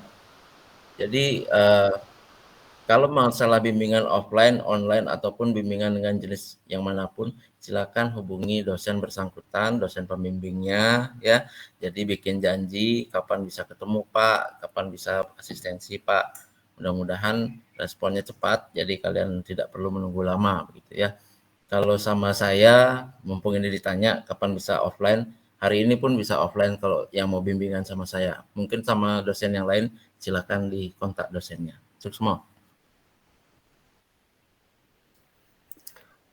Jadi kalau masalah bimbingan offline, online, ataupun bimbingan dengan jenis yang manapun, silakan hubungi dosen bersangkutan, dosen pembimbingnya ya. Jadi bikin janji kapan bisa ketemu Pak, kapan bisa asistensi Pak. Mudah-mudahan responnya cepat, jadi kalian tidak perlu menunggu lama begitu ya. Kalau sama saya, mumpung ini ditanya kapan bisa offline, hari ini pun bisa offline kalau yang mau bimbingan sama saya. Mungkin sama dosen yang lain, silakan dikontak dosennya. Sukses.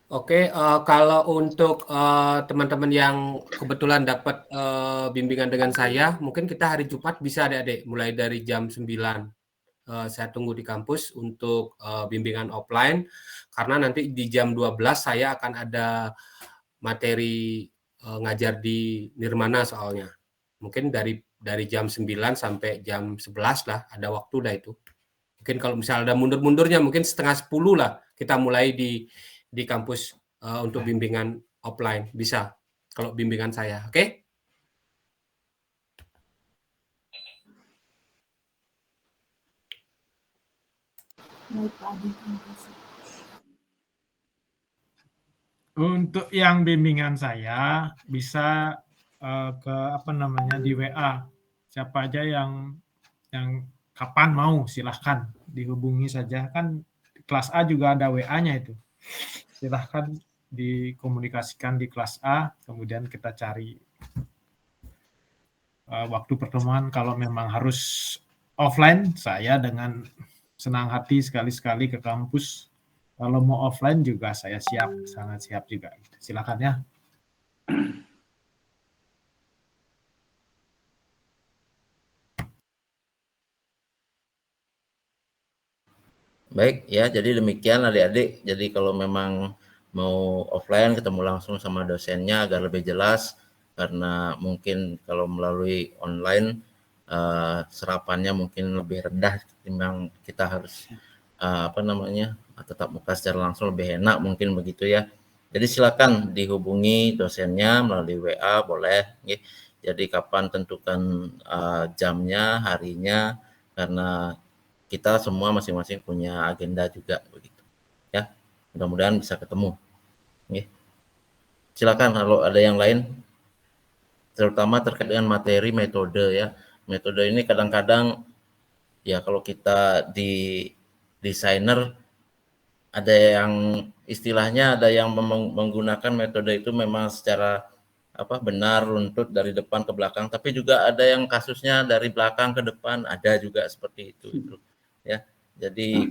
Oke, kalau untuk teman-teman yang kebetulan dapat bimbingan dengan saya, mungkin kita hari Jumat bisa adik-adik, mulai dari jam 9. Saya tunggu di kampus untuk bimbingan offline, karena nanti di jam 12 saya akan ada materi ngajar di Nirmana soalnya. Mungkin dari jam 9 sampai jam 11 lah, ada waktu dah itu. Mungkin kalau misalnya ada mundur-mundurnya, mungkin setengah 10 lah kita mulai di kampus untuk bimbingan offline, bisa kalau bimbingan saya, oke? Baik Pak Adi, terima kasih. Untuk yang bimbingan saya bisa ke di WA. Siapa aja yang kapan mau silahkan dihubungi saja, kan kelas A juga ada WA-nya itu. Silahkan dikomunikasikan di kelas A, kemudian kita cari waktu pertemuan. Kalau memang harus offline, saya dengan senang hati sekali-sekali ke kampus. Kalau mau offline juga saya siap, sangat siap juga. Silakan ya. Baik ya, jadi demikian adik-adik. Jadi kalau memang mau offline ketemu langsung sama dosennya agar lebih jelas, karena mungkin kalau melalui online serapannya mungkin lebih rendah ketimbang kita harus tetap muka secara langsung, lebih enak mungkin begitu ya. Jadi silakan dihubungi dosennya melalui WA boleh. Jadi kapan tentukan jamnya, harinya, karena kita semua masing-masing punya agenda juga begitu ya. Mudah-mudahan bisa ketemu. Silakan kalau ada yang lain, terutama terkait dengan materi metode ya. Metode ini kadang-kadang ya kalau kita di desainer ada yang istilahnya ada yang menggunakan metode itu memang secara benar runtut dari depan ke belakang, tapi juga ada yang kasusnya dari belakang ke depan, ada juga seperti itu ya. Jadi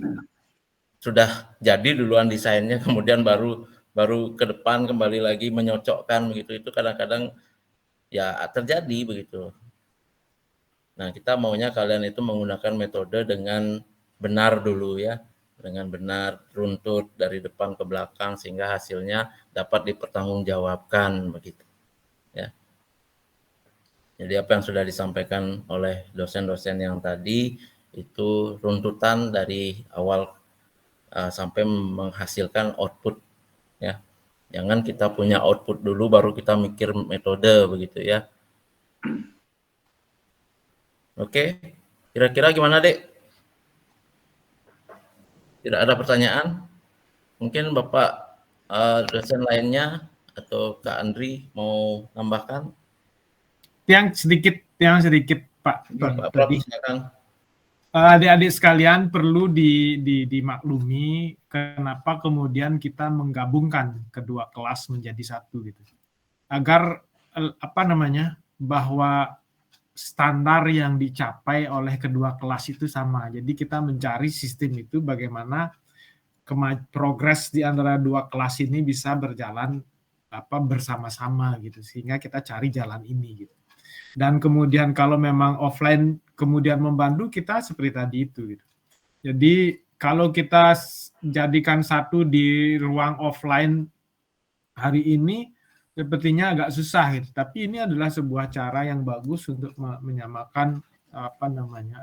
sudah jadi duluan desainnya, kemudian baru ke depan kembali lagi menyocokkan begitu, itu kadang-kadang ya terjadi begitu. Nah, kita maunya kalian itu menggunakan metode dengan benar dulu ya, dengan benar runtut dari depan ke belakang sehingga hasilnya dapat dipertanggungjawabkan begitu ya. Jadi apa yang sudah disampaikan oleh dosen-dosen yang tadi Itu runtutan dari awal sampai menghasilkan output ya. Jangan kita punya output dulu baru kita mikir metode begitu ya. Oke, kira-kira gimana Dek? Tidak ada pertanyaan? Mungkin Bapak dosen lainnya atau Kak Andri mau tambahkan? Yang sedikit Pak Bapak Prof, tadi. silakan. Adik-adik sekalian perlu dimaklumi kenapa kemudian kita menggabungkan kedua kelas menjadi satu gitu. Agar bahwa standar yang dicapai oleh kedua kelas itu sama. Jadi kita mencari sistem itu bagaimana progres di antara dua kelas ini bisa berjalan bersama-sama gitu, sehingga kita cari jalan ini gitu. Dan kemudian kalau memang offline kemudian membantu kita seperti tadi itu gitu. Jadi kalau kita jadikan satu di ruang offline hari ini sepertinya agak susah gitu. Tapi ini adalah sebuah cara yang bagus untuk menyamakan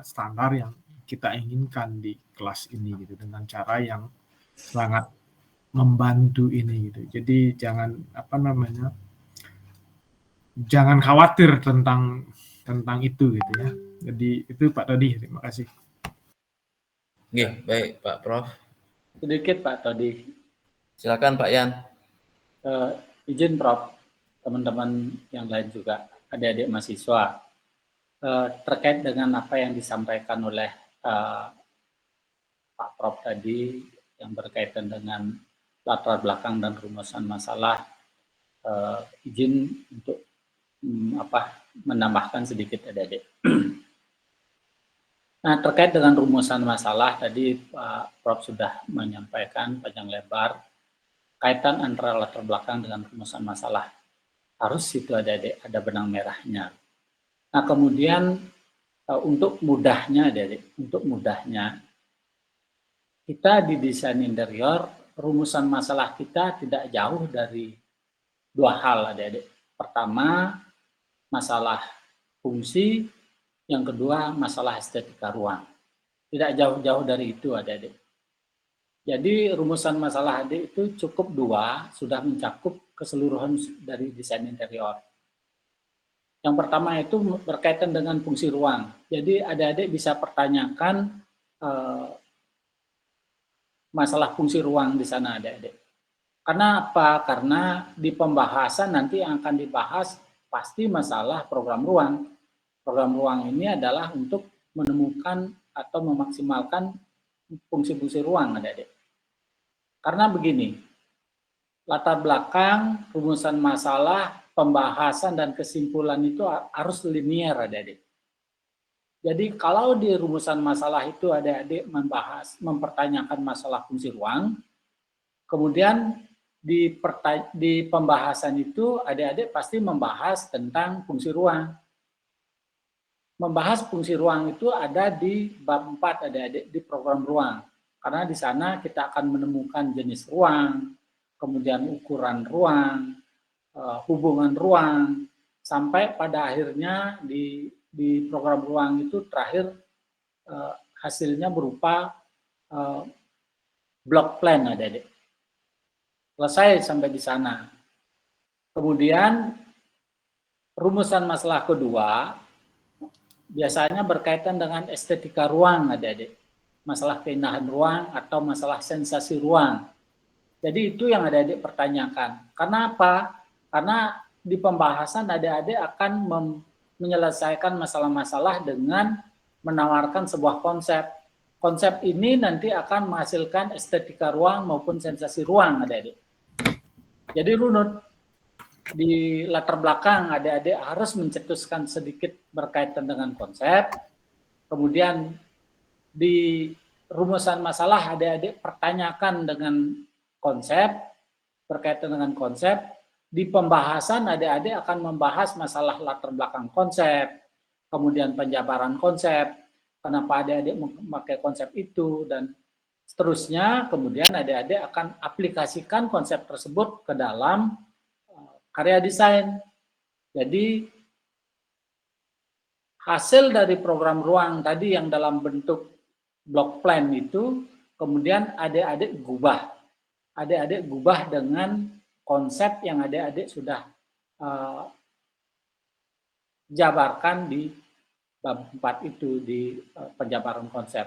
standar yang kita inginkan di kelas ini gitu, dengan cara yang sangat membantu ini gitu. Jadi jangan khawatir tentang itu gitu ya. Jadi itu Pak Todi, terima kasih. Oke, baik Pak Prof. Sedikit Pak Todi. Silakan Pak Yan. Izin Prof, teman-teman yang lain juga, adik-adik mahasiswa, terkait dengan apa yang disampaikan oleh Pak Prof tadi yang berkaitan dengan latar belakang dan rumusan masalah, izin untuk menambahkan sedikit adik-adik. Nah, terkait dengan rumusan masalah tadi Pak Prof sudah menyampaikan panjang lebar kaitan antara latar belakang dengan rumusan masalah. Harus itu adik-adik ada benang merahnya. Nah, kemudian untuk mudahnya adik-adik, kita di desain interior rumusan masalah kita tidak jauh dari dua hal adik-adik. Pertama, masalah fungsi, yang kedua masalah estetika ruang. Tidak jauh-jauh dari itu adik-adik. Jadi rumusan masalah adik itu cukup dua, sudah mencakup keseluruhan dari desain interior. Yang pertama itu berkaitan dengan fungsi ruang. Jadi adik-adik bisa pertanyakan masalah fungsi ruang di sana adik-adik. Karena apa? Karena di pembahasan nanti yang akan dibahas pasti masalah program ruang. Program ruang ini adalah untuk menemukan atau memaksimalkan fungsi-fungsi ruang adik-adik. Karena begini, latar belakang, rumusan masalah, pembahasan dan kesimpulan itu harus linear adik-adik. Jadi kalau di rumusan masalah itu adik-adik mempertanyakan masalah fungsi ruang, kemudian di pembahasan itu adik-adik pasti membahas tentang fungsi ruang. Membahas fungsi ruang itu ada di bab 4 adik-adik di program ruang. Karena di sana kita akan menemukan jenis ruang, kemudian ukuran ruang, hubungan ruang, sampai pada akhirnya di program ruang itu terakhir hasilnya berupa block plan adik-adik. Selesai sampai di sana. Kemudian rumusan masalah kedua biasanya berkaitan dengan estetika ruang adik-adik. Masalah keindahan ruang atau masalah sensasi ruang. Jadi itu yang adik-adik pertanyakan. Karena apa? Karena di pembahasan adik-adik akan menyelesaikan masalah-masalah dengan menawarkan sebuah konsep. Konsep ini nanti akan menghasilkan estetika ruang maupun sensasi ruang adik-adik. Jadi runut di latar belakang adik-adik harus mencetuskan sedikit berkaitan dengan konsep. Kemudian di rumusan masalah adik-adik pertanyakan dengan konsep, berkaitan dengan konsep. Di pembahasan adik-adik akan membahas masalah latar belakang konsep, kemudian penjabaran konsep, kenapa adik-adik memakai konsep itu, dan seterusnya. Kemudian adik-adik akan aplikasikan konsep tersebut ke dalam karya desain. Jadi hasil dari program ruang tadi yang dalam bentuk block plan itu, kemudian adik-adik gubah. Adik-adik gubah dengan konsep yang adik-adik sudah jabarkan di bab 4 itu, di penjabaran konsep.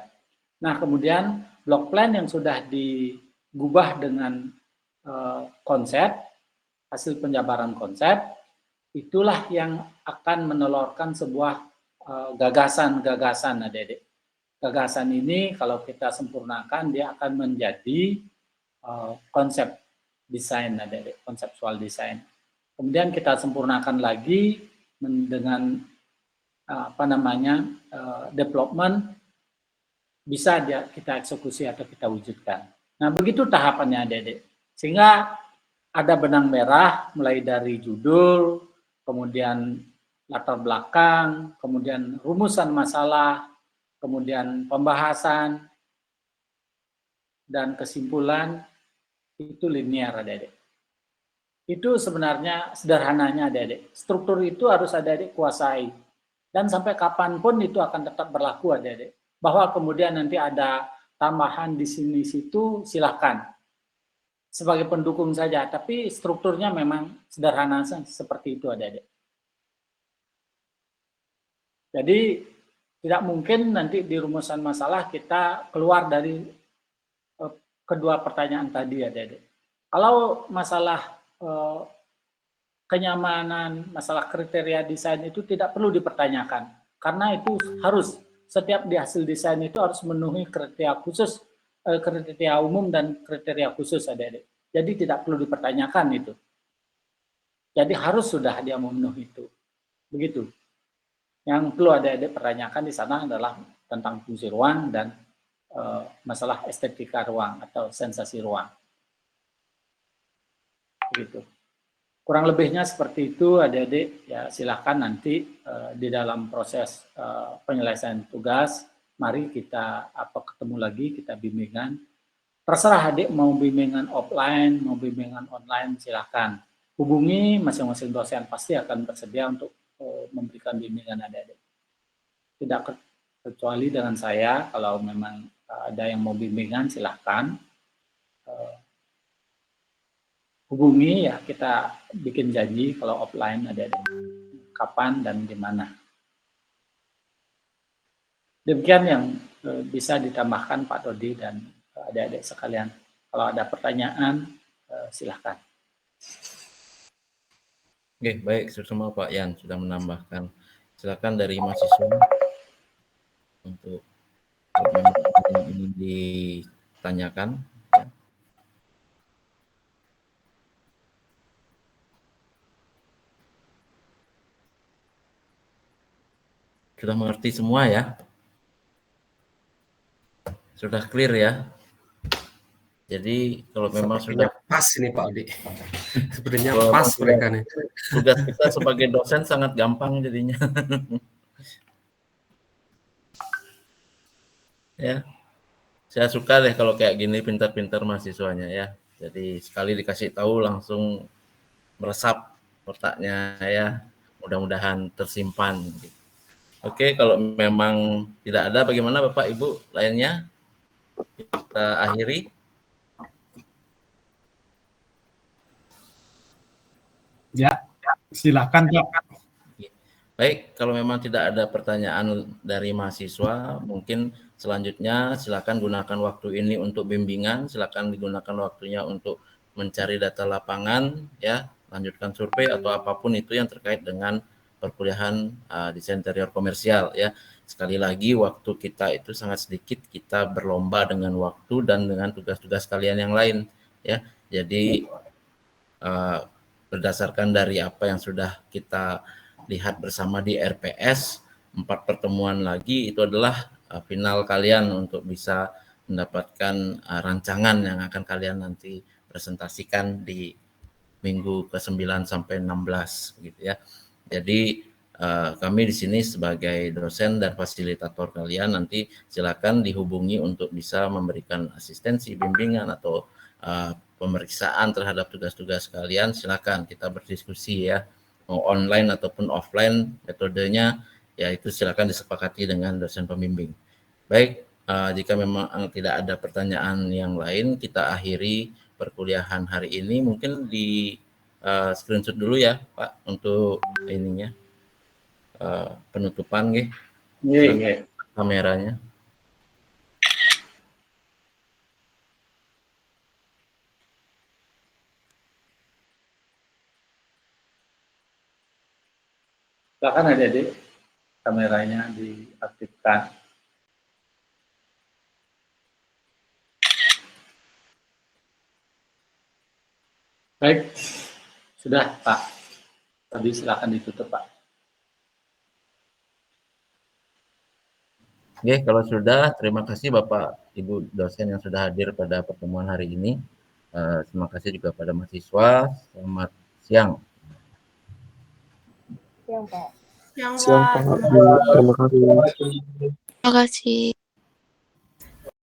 Nah, kemudian block plan yang sudah digubah dengan konsep, hasil penjabaran konsep, itulah yang akan menelurkan sebuah gagasan-gagasan adik-adik. Gagasan ini kalau kita sempurnakan, dia akan menjadi konsep desain adik-adik, konseptual desain. Kemudian kita sempurnakan lagi dengan development, bisa kita eksekusi atau kita wujudkan. Nah, begitu tahapannya adik-adik. Sehingga ada benang merah mulai dari judul, kemudian latar belakang, kemudian rumusan masalah, kemudian pembahasan, dan kesimpulan, itu linear adik-adik. Itu sebenarnya sederhananya adik-adik. Struktur itu harus adik-adik kuasai. Dan sampai kapanpun itu akan tetap berlaku adik-adik. Bahwa kemudian nanti ada tambahan di sini-situ, silakan. Sebagai pendukung saja, tapi strukturnya memang sederhana seperti itu adik-adik. Jadi tidak mungkin nanti di rumusan masalah kita keluar dari kedua pertanyaan tadi adik-adik. Kalau masalah kenyamanan, masalah kriteria desain itu tidak perlu dipertanyakan. Karena itu harus, setiap di hasil desain itu harus memenuhi kriteria khusus, kriteria umum dan kriteria khusus adik-adik. Jadi tidak perlu dipertanyakan itu. Jadi harus sudah dia memenuhi itu. Begitu. Yang perlu adik-adik pertanyakan di sana adalah tentang fungsi ruang dan masalah estetika ruang atau sensasi ruang. Begitu. Kurang lebihnya seperti itu adik-adik, ya silakan nanti di dalam proses penyelesaian tugas, mari kita ketemu lagi, kita bimbingan. Terserah adik mau bimbingan offline, mau bimbingan online, silakan. Hubungi masing-masing dosen, pasti akan bersedia untuk memberikan bimbingan adik-adik. Tidak kecuali dengan saya, kalau memang ada yang mau bimbingan, silakan. Hubungi, ya kita bikin janji kalau offline ada kapan dan di mana. Demikian yang bisa ditambahkan Pak Dodi dan adik-adik sekalian. Kalau ada pertanyaan, silahkan. Oke, baik, semua Pak Yan sudah menambahkan. Silakan dari mahasiswa untuk yang ini ditanyakan. Sudah mengerti semua ya? Sudah clear ya? Jadi kalau memang sudah pas nih Pak Odi. Sebenarnya pas mereka nih. Tugas kita sebagai dosen sangat gampang jadinya. Ya. Saya suka deh kalau kayak gini pintar-pintar mahasiswanya ya. Jadi sekali dikasih tahu langsung meresap otaknya ya. Mudah-mudahan tersimpan. Oke, kalau memang tidak ada, bagaimana Bapak Ibu lainnya? Kita akhiri. Ya, silakan Pak. Baik, kalau memang tidak ada pertanyaan dari mahasiswa, mungkin selanjutnya silakan gunakan waktu ini untuk bimbingan, silakan digunakan waktunya untuk mencari data lapangan, ya, lanjutkan survei atau apapun itu yang terkait dengan perkuliahan desain interior komersial ya. Sekali lagi waktu kita itu sangat sedikit, kita berlomba dengan waktu dan dengan tugas-tugas kalian yang lain ya. Jadi berdasarkan dari apa yang sudah kita lihat bersama di RPS, 4 pertemuan lagi itu adalah final kalian untuk bisa mendapatkan rancangan yang akan kalian nanti presentasikan di minggu ke-9 sampai 16 gitu ya. Jadi kami di sini sebagai dosen dan fasilitator kalian nanti silakan dihubungi untuk bisa memberikan asistensi, bimbingan atau pemeriksaan terhadap tugas-tugas kalian. Silakan kita berdiskusi ya, mau online ataupun offline metodenya ya itu silakan disepakati dengan dosen pembimbing. Baik, jika memang tidak ada pertanyaan yang lain, kita akhiri perkuliahan hari ini. Mungkin di screenshot dulu ya Pak untuk ininya penutupan kameranya. Silakan adik-adik, kameranya diaktifkan. Baik, sudah Pak. Tadi silakan ditutup Pak. Oke, kalau sudah, terima kasih Bapak Ibu dosen yang sudah hadir pada pertemuan hari ini. Terima kasih juga pada mahasiswa. Selamat siang. Siang, Pak. Siang, Pak. Terima kasih. Terima kasih.